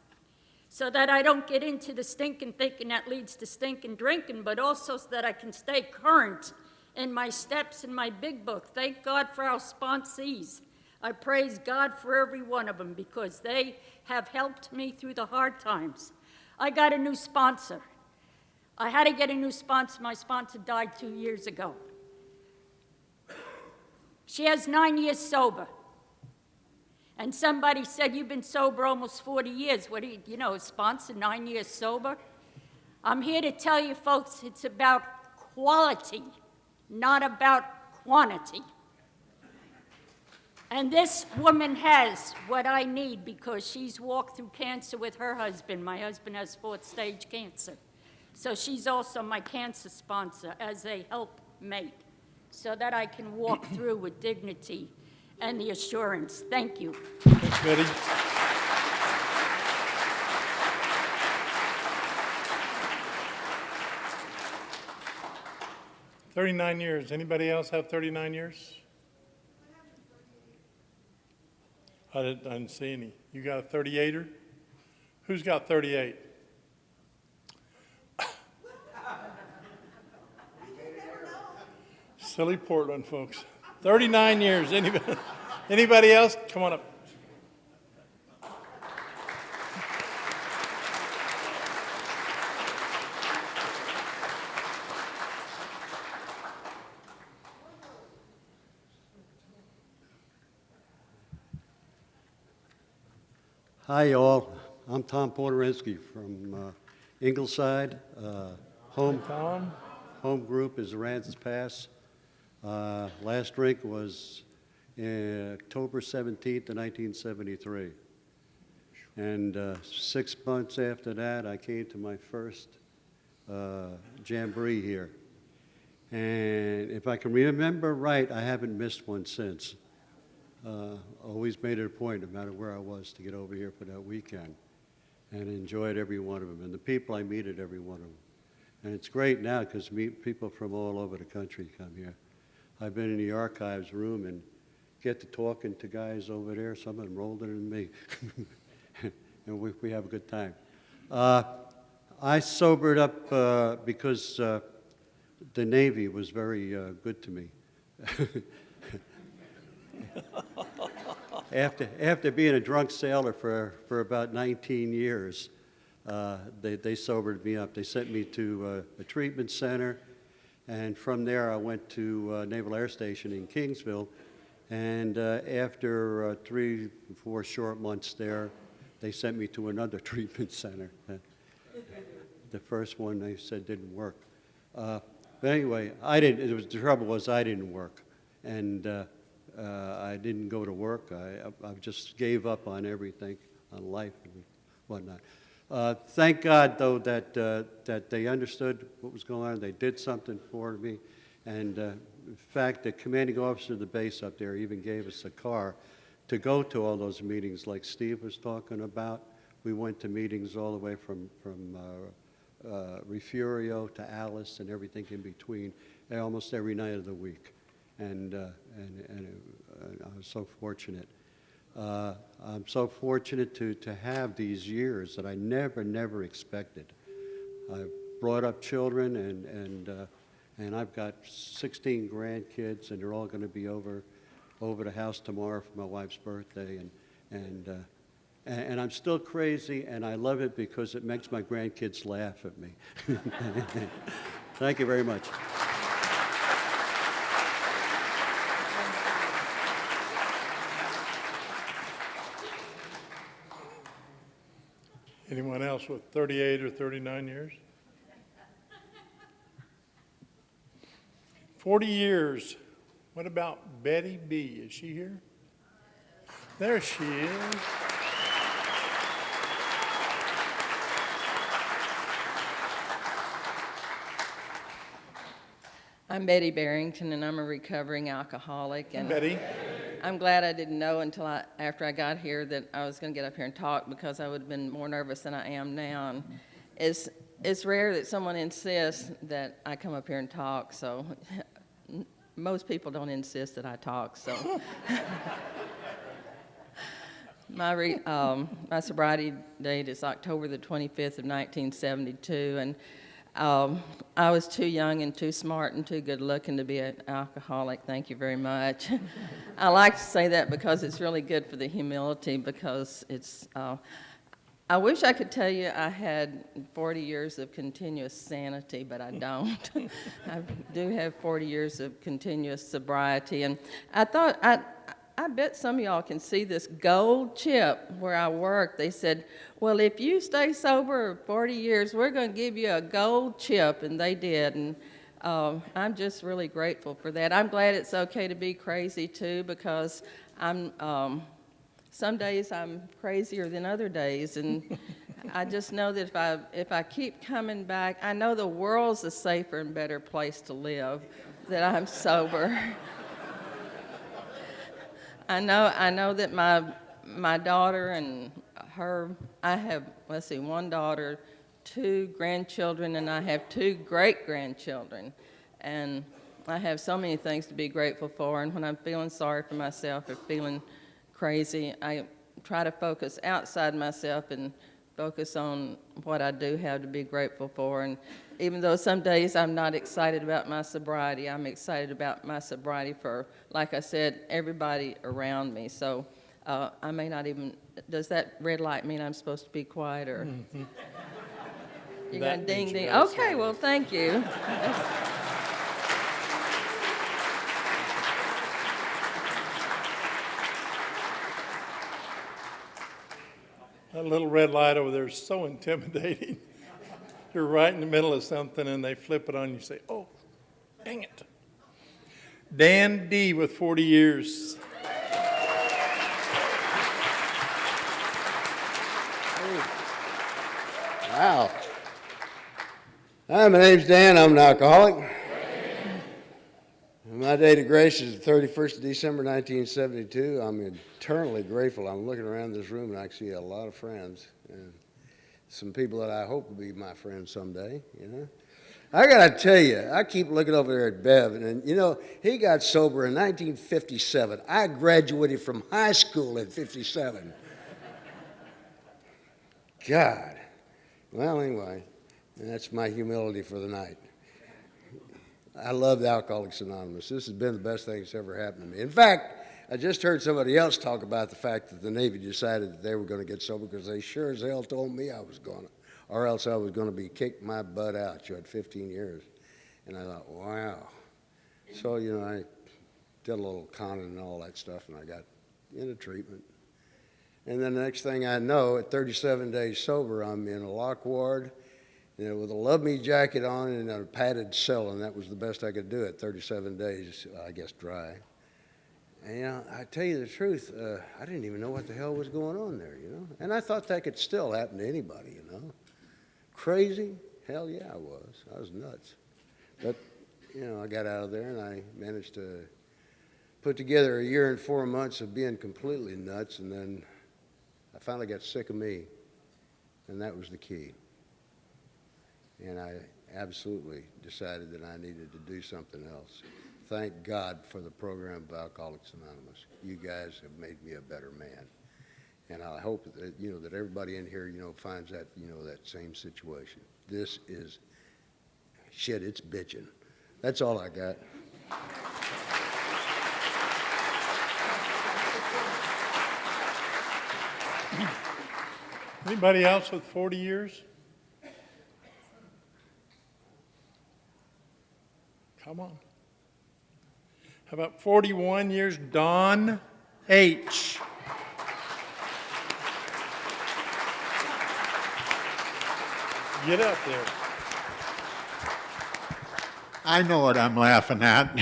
So that I don't get into the stinking thinking that leads to stinking drinking, but also so that I can stay current in my steps in my big book. Thank God for our sponsees. I praise God for every one of them because they have helped me through the hard times. I got a new sponsor. I had to get a new sponsor. My sponsor died 2 years ago. She has 9 years sober. And somebody said, you've been sober almost 40 years. What do you know, a sponsor, 9 years sober? I'm here to tell you folks, it's about quality, not about quantity. And this woman has what I need because she's walked through cancer with her husband. My husband has 4th stage cancer. So she's also my cancer sponsor as they help mate so that I can walk through with dignity and the assurance. Thank you. Thanks, Betty. 39 years. Anybody else have 39 years? I didn't see any. You got a 38er? Who's got 38? Silly Portland folks. 39 years. Anybody else? Come on up. Hi, y'all. I'm Tom Porterinsky from Ingleside. Home group is Aransas Pass. Last drink was October 17th of 1973. And 6 months after that, I came to my first jamboree here. And if I can remember right, I haven't missed one since. Always made it a point, no matter where I was, to get over here for that weekend, and enjoyed every one of them, and the people I meet at every one of them. And it's great now because people from all over the country come here. I've been in the archives room and get to talking to guys over there, some of them older than me, and we have a good time. I sobered up because the Navy was very good to me. After being a drunk sailor for about 19 years, they sobered me up. They sent me to a treatment center, and from there I went to Naval Air Station in Kingsville, and after 3 or 4 short months there, they sent me to another treatment center. The first one they said didn't work. But anyway, the trouble was I didn't work, and I didn't go to work. I just gave up on everything, on life and whatnot. Thank God, though, that they understood what was going on. They did something for me. And in fact, the commanding officer of the base up there even gave us a car to go to all those meetings like Steve was talking about. We went to meetings all the way from Refugio to Alice and everything in between, almost every night of the week. And I was so fortunate. I'm so fortunate to have these years that I never expected. I've brought up children, and I've got 16 grandkids, and they're all going to be over the house tomorrow for my wife's birthday. And I'm still crazy, and I love it because it makes my grandkids laugh at me. Thank you very much. Anyone else with 38 or 39 years? 40 years. What about Betty B? Is she here? There she is. I'm Betty Barrington, and I'm a recovering alcoholic. And Betty. I'm glad I didn't know until after I got here that I was going to get up here and talk, because I would have been more nervous than I am now. And it's rare that someone insists that I come up here and talk, so most people don't insist that I talk. So my sobriety date is October the 25th of 1972, and I was too young and too smart and too good looking to be an alcoholic. Thank you very much. I like to say that because it's really good for the humility, because it's, I wish I could tell you I had 40 years of continuous sanity, but I don't. I do have 40 years of continuous sobriety, and I thought, I bet some of y'all can see this gold chip where I work. They said, well, if you stay sober 40 years, we're going to give you a gold chip, and they did. And I'm just really grateful for that. I'm glad it's okay to be crazy, too, because some days I'm crazier than other days. And I just know that if I keep coming back, I know the world's a safer and better place to live. that I'm sober. I know that my daughter and her, I have, let's see, one daughter, 2 grandchildren, and I have 2 great-grandchildren. And I have so many things to be grateful for, and when I'm feeling sorry for myself or feeling crazy, I try to focus outside myself and focus on what I do have to be grateful for. And even though some days I'm not excited about my sobriety, I'm excited about my sobriety for, like I said, everybody around me. So I may not even, does that red light mean I'm supposed to be quiet, or? Mm-hmm. You That got ding means ding. you're Okay, excited. well, thank you. That little red light over there is so intimidating. You're right in the middle of something and they flip it on you and say, oh, dang it. Dan D. with 40 years. Wow. Hi, my name's Dan. I'm an alcoholic. My date of grace is the 31st of December, 1972. I'm eternally grateful. I'm looking around this room and I see a lot of friends and some people that I hope will be my friends someday, you know. I got to tell you, I keep looking over there at Bev, and you know, he got sober in 1957. I graduated from high school in 57. God. Well, anyway, that's my humility for the night. I love Alcoholics Anonymous. This has been the best thing that's ever happened to me. In fact, I just heard somebody else talk about the fact that the Navy decided that they were going to get sober because they sure as hell told me I was going to, or else I was going to be kicked my butt out. You had 15 years. And I thought, wow. So, you know, I did a little conning and all that stuff, and I got into treatment. And then the next thing I know, at 37 days sober, I'm in a lock ward, you know, with a Love Me jacket on and a padded cell, and that was the best I could do at 37 days, I guess, dry. And, you know, I tell you the truth, I didn't even know what the hell was going on there, you know. And I thought that could still happen to anybody, you know. Crazy? Hell yeah, I was. I was nuts. But, you know, I got out of there, and I managed to put together a year and 4 months of being completely nuts, and then I finally got sick of me, and that was the key. And I absolutely decided that I needed to do something else. Thank God for the program of Alcoholics Anonymous. You guys have made me a better man. And I hope that, you know, that everybody in here, you know, finds that, you know, that same situation. This is, shit, it's bitching. That's all I got. Anybody else with 40 years? Come on. How about 41 years? Don H. Get up there. I know what I'm laughing at.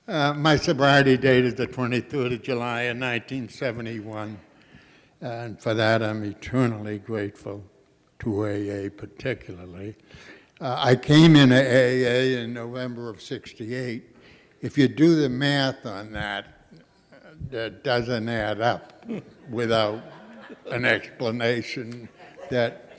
My sobriety date is the 23rd of July in 1971, and for that I'm eternally grateful to AA particularly. I came into AA in November of '68. If you do the math on that, that doesn't add up without an explanation. That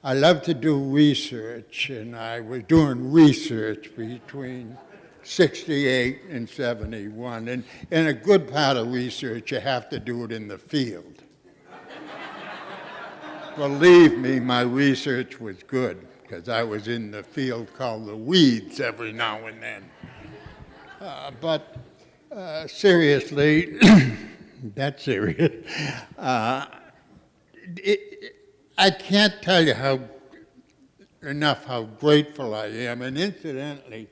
I love to do research, and I was doing research between '68 and '71, and in a good part of research, you have to do it in the field. Believe me, my research was good, because I was in the field called the weeds every now and then. But seriously, that's serious. I can't tell you how grateful I am. And incidentally,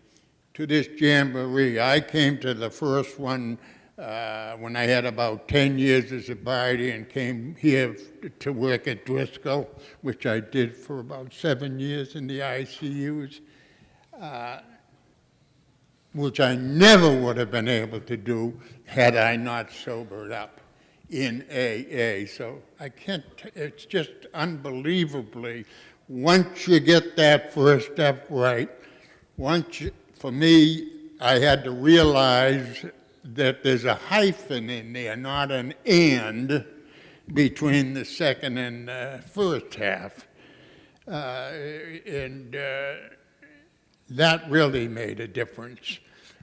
to this jamboree, I came to the first one when I had about 10 years of sobriety and came here to work at Driscoll, which I did for about 7 years in the ICUs, which I never would have been able to do had I not sobered up in AA. So I can't, it's just unbelievably, once you get that first step right, for me, I had to realize that there's a hyphen in there, not an and, between the second and first half. That really made a difference.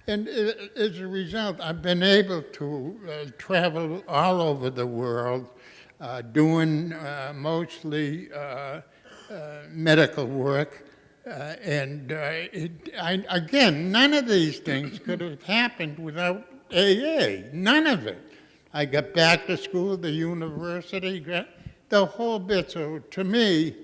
And as a result, I've been able to travel all over the world, doing mostly medical work. Again, none of these things could have happened without AA, none of it. I got back to school, the university, the whole bit. So to me,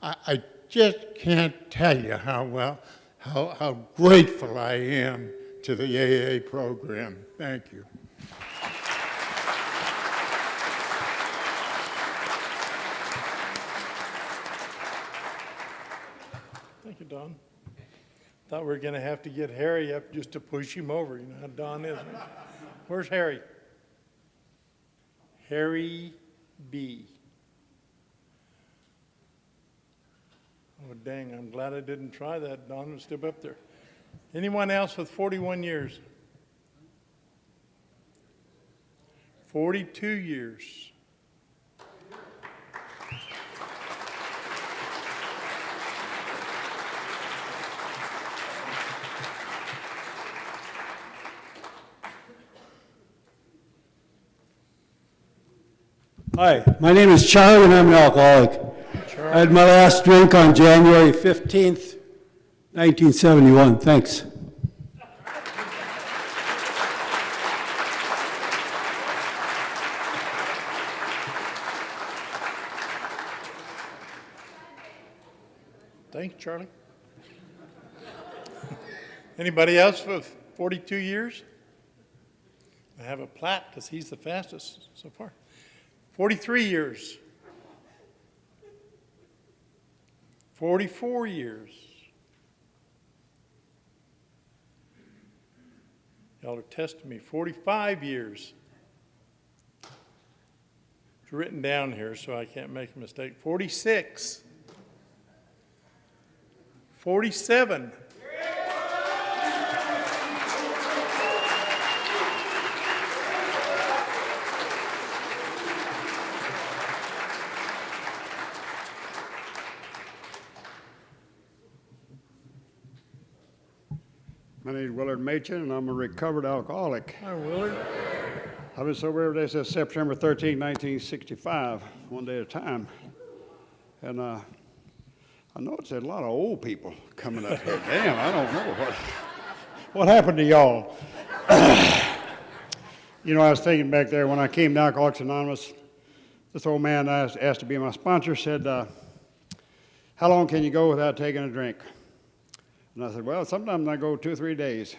I just can't tell you how grateful I am to the AA program. Thank you. Thank you, Don. Thought we were going to have to get Harry up just to push him over. You know how Don is. Where's Harry? Harry B. Oh, dang, I'm glad I didn't try that. Don was still up there. Anyone else with 41 years? 42 years. Hi, my name is Charlie and I'm an alcoholic. Charlie. I had my last drink on January 15th, 1971. Thanks. Thanks, Charlie. Anybody else for 42 years? I have a plaque because he's the fastest so far. 43 years. 44 years. Y'all are testing me. 45 years. It's written down here so I can't make a mistake. 46. 47. My name is Willard Machin, and I'm a recovered alcoholic. Hi, Willard. I've been sober every day since September 13, 1965, one day at a time. And I noticed there's a lot of old people coming up here. Damn, I don't know what happened to y'all. You know, I was thinking back there when I came to Alcoholics Anonymous, this old man I asked to be my sponsor said, how long can you go without taking a drink? And I said, well, sometimes I go 2 or 3 days.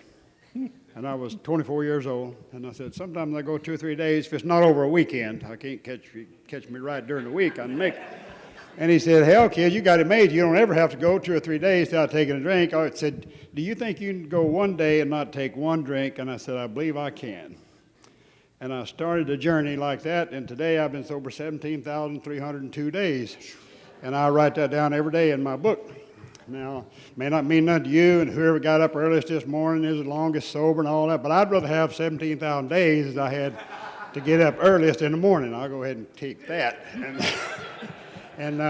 And I was 24 years old. And I said, sometimes I go 2 or 3 days. If it's not over a weekend, I can't catch me right during the week. I can make it. And he said, hell, kid, you got it made. You don't ever have to go 2 or 3 days without taking a drink. I said, do you think you can go 1 day and not take 1 drink? And I said, I believe I can. And I started a journey like that. And today I've been sober 17,302 days. And I write that down every day in my book. Now, it may not mean nothing to you, and whoever got up earliest this morning is the longest sober and all that, but I'd rather have 17,000 days as I had to get up earliest in the morning. I'll go ahead and take that. And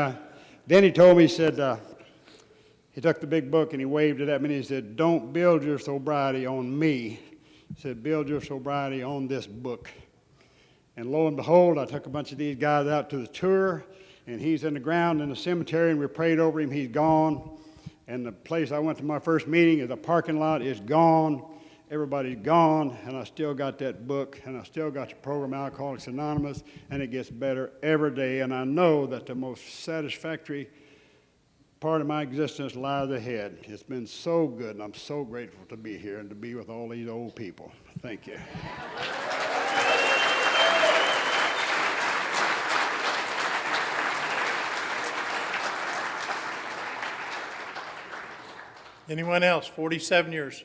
then he told me, he said, he took the big book and he waved it at me and he said, don't build your sobriety on me. He said, build your sobriety on this book. And lo and behold, I took a bunch of these guys out to the tour, and he's in the ground in the cemetery, and we prayed over him. He's gone. And the place I went to my first meeting is the parking lot is gone. Everybody's gone, and I still got that book, and I still got the program Alcoholics Anonymous, and it gets better every day. And I know that the most satisfactory part of my existence lies ahead. It's been so good, and I'm so grateful to be here and to be with all these old people. Thank you. Anyone else? 47 years.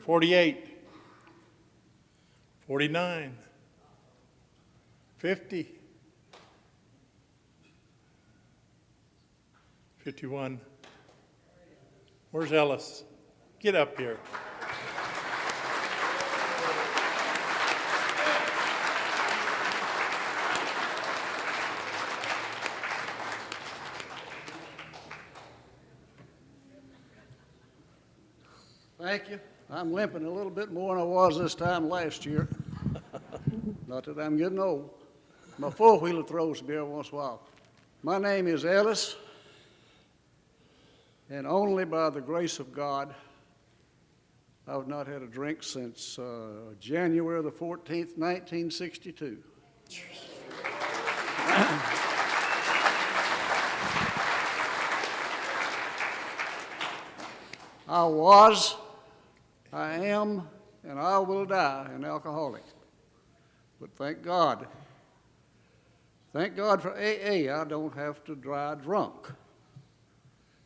48. 49. 50. 51. Where's Ellis? Get up here. Thank you. I'm limping a little bit more than I was this time last year. Not that I'm getting old. My four-wheeler throws me every once in a while. My name is Ellis, and only by the grace of God, I've not had a drink since January the 14th, 1962. I was, I am, and I will die an alcoholic. But thank God for AA, I don't have to drive drunk,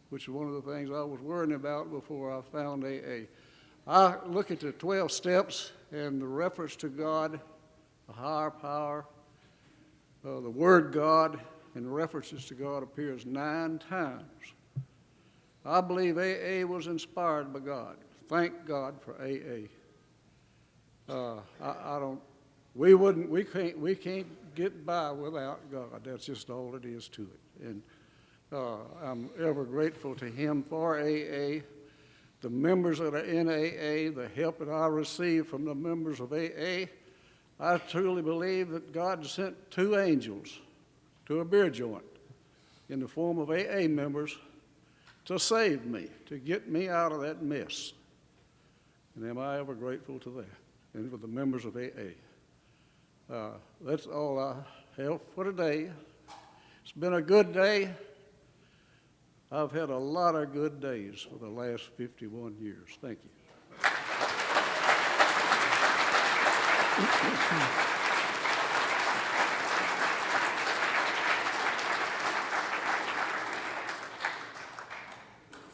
which is one of the things I was worrying about before I found AA. I look at the 12 steps and the reference to God, the higher power, the word God, and the references to God appears 9 times. I believe AA was inspired by God. Thank God for AA. We can't get by without God. That's just all it is to it. And I'm ever grateful to Him for AA, the members that are in AA, the help that I receive from the members of AA. I truly believe that God sent 2 angels to a beer joint in the form of AA members to save me, to get me out of that mess. And am I ever grateful to that and for the members of AA. That's all I have for today. It's been a good day. I've had a lot of good days for the last 51 years. Thank you.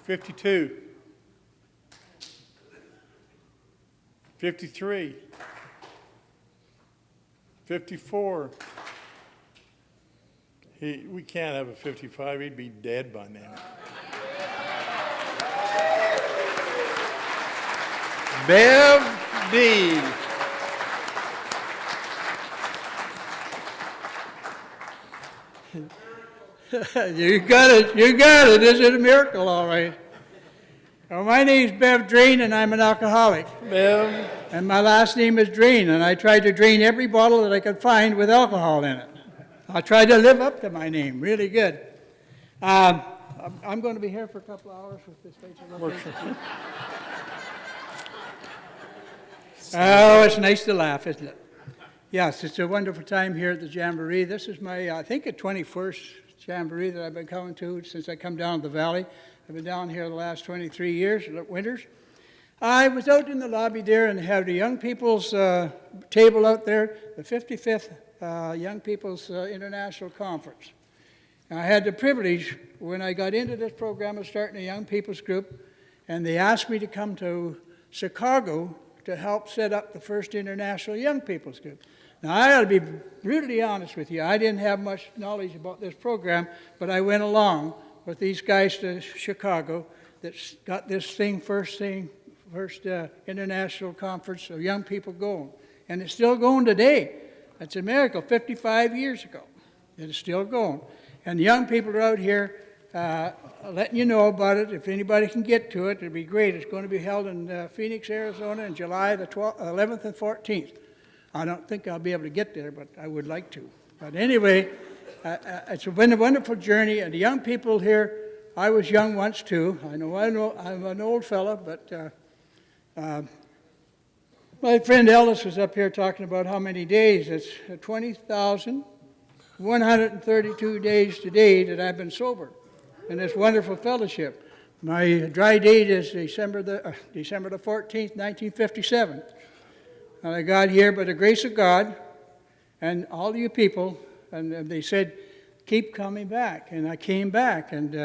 $52, $53, $54. We can't have a 55. He'd be dead by now. Bev D. You got it. This is a miracle, all right. Well, my name's Bev Drain, and I'm an alcoholic. Bev. And my last name is Drain, and I tried to drain every bottle that I could find with alcohol in it. I tried to live up to my name, really good. I'm going to be here for a couple of hours with this face. Oh, it's nice to laugh, isn't it? Yes, it's a wonderful time here at the Jamboree. This is my, I think, the 21st Jamboree that I've been coming to since I come down to the valley. I've been down here the last 23 years, winters. I was out in the lobby there and had the young people's table out there, the 55th Young People's International Conference. And I had the privilege, when I got into this program, of starting a young people's group, and they asked me to come to Chicago to help set up the first International Young People's Group. Now, I ought to be brutally honest with you. I didn't have much knowledge about this program, but I went along with these guys to Chicago that got this first International Conference of Young People going. And it's still going today. That's a miracle, 55 years ago. It's still going. And the young people are out here letting you know about it. If anybody can get to it, it'd be great. It's going to be held in Phoenix, Arizona in July the 11th and 14th. I don't think I'll be able to get there, but I would like to. But anyway, it's been a wonderful journey. And the young people here, I was young once too. I know I'm an old fella, but my friend Ellis was up here talking about how many days. It's 20,132 days today that I've been sober in this wonderful fellowship. My dry date is December the 14th, 1957. And I got here by the grace of God and all you people, and they said, keep coming back. And I came back, and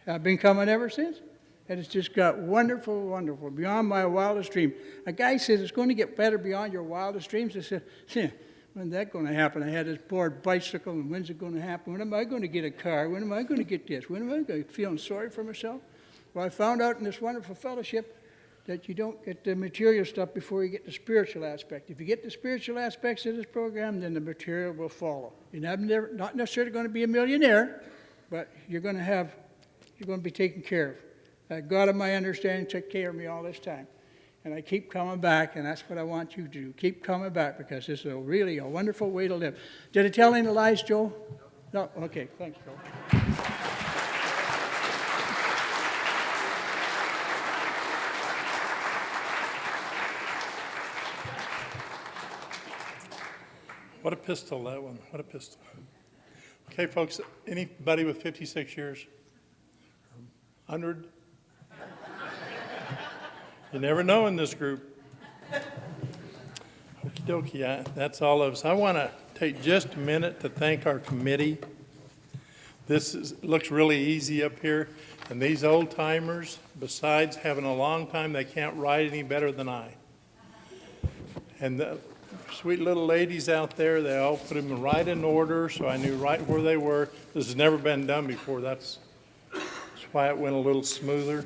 I've been coming ever since. And it's just got wonderful, wonderful, beyond my wildest dream. A guy says it's going to get better beyond your wildest dreams. I said, when's that going to happen? I had this bored bicycle, and when's it going to happen? When am I going to get a car? When am I going to get this? When am I going to feeling sorry for myself? Well, I found out in this wonderful fellowship that you don't get the material stuff before you get the spiritual aspect. If you get the spiritual aspects of this program, then the material will follow. You're not necessarily going to be a millionaire, but you're going to be taken care of. God of my understanding took care of me all this time. And I keep coming back, and that's what I want you to do. Keep coming back, because this is really a wonderful way to live. Did I tell any lies, Joe? No? Okay, thanks, Joe. What a pistol, that one. What a pistol. Okay, folks, anybody with 56 years? 100? You never know in this group. Okie dokie, that's all of us. I want to take just a minute to thank our committee. Looks really easy up here. And these old timers, besides having a long time, they can't write any better than I. And the sweet little ladies out there, they all put them right in order, so I knew right where they were. This has never been done before. That's why it went a little smoother.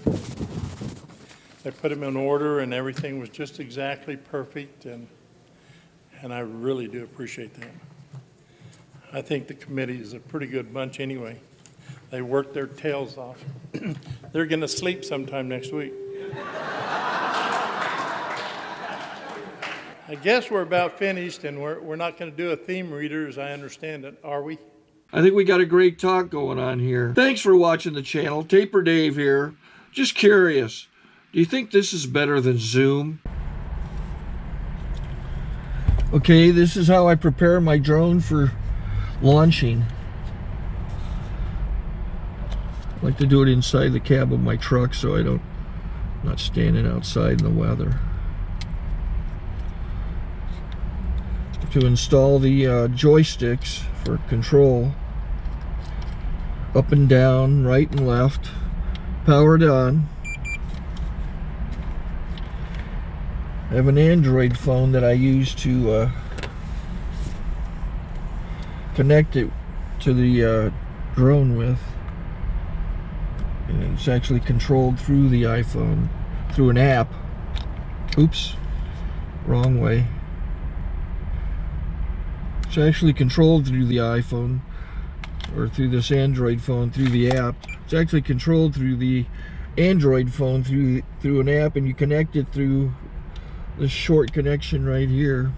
They put them in order, and everything was just exactly perfect, and I really do appreciate that. I think the committee is a pretty good bunch anyway. They work their tails off. They're going to sleep sometime next week. I guess we're about finished, and we're not going to do a theme reader, as I understand it, are we? I think we got a great talk going on here. Thanks for watching the channel. Taper Dave here. Just curious, do you think this is better than Zoom? Okay, this is how I prepare my drone for launching. I like to do it inside the cab of my truck so I'm not standing outside in the weather. To install the joysticks for control, up and down, right and left, powered on. I have an Android phone that I use to connect it to the drone with. And it's actually controlled through the iPhone, through an app. Oops, wrong way. It's actually controlled through the iPhone, or through this Android phone, through the app. It's actually controlled through the Android phone, through an app, and you connect it through this short connection right here.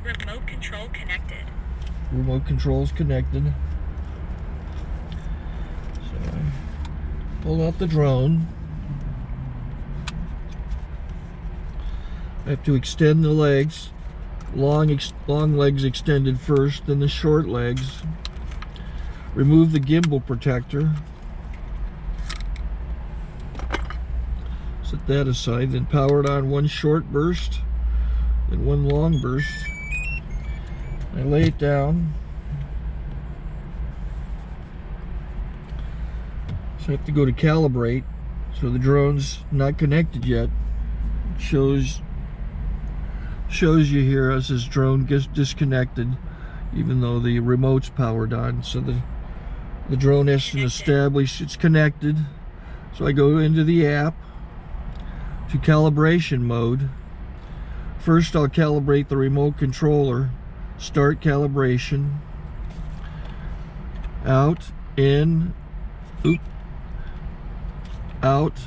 Remote control connected. Remote control's connected. So I pull out the drone. I have to extend the legs, long legs extended first, then the short legs. Remove the gimbal protector. Set that aside, then power it on one short burst, then one long burst. I lay it down. So I have to go to calibrate. So the drone's not connected yet. It shows you here as this drone gets disconnected, even though the remote's powered on. So the drone has to establish it's connected. So I go into the app to calibration mode. First I'll calibrate the remote controller. Start calibration. Out, in, oop, out,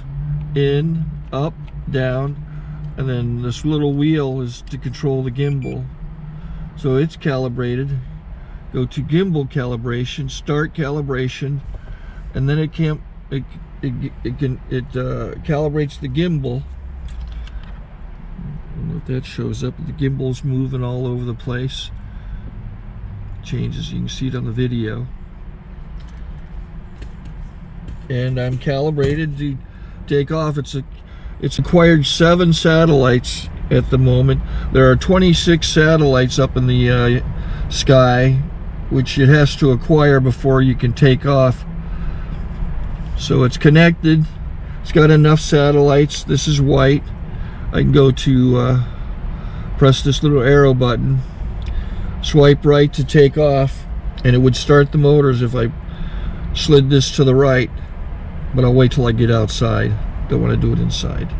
in, up, down. And then this little wheel is to control the gimbal. So it's calibrated. Go to gimbal calibration, start calibration, and then it calibrates the gimbal. I don't know if that shows up. The gimbal's moving all over the place. Changes, you can see it on the video. And I'm calibrated to take off. It's acquired 7 satellites at the moment. There are 26 satellites up in the sky, which it has to acquire before you can take off. So it's connected. It's got enough satellites. This is white. I can go to press this little arrow button. swipe right to take off, and it would start the motors if I slid this to the right, but I'll wait till I get outside. Don't want to do it inside.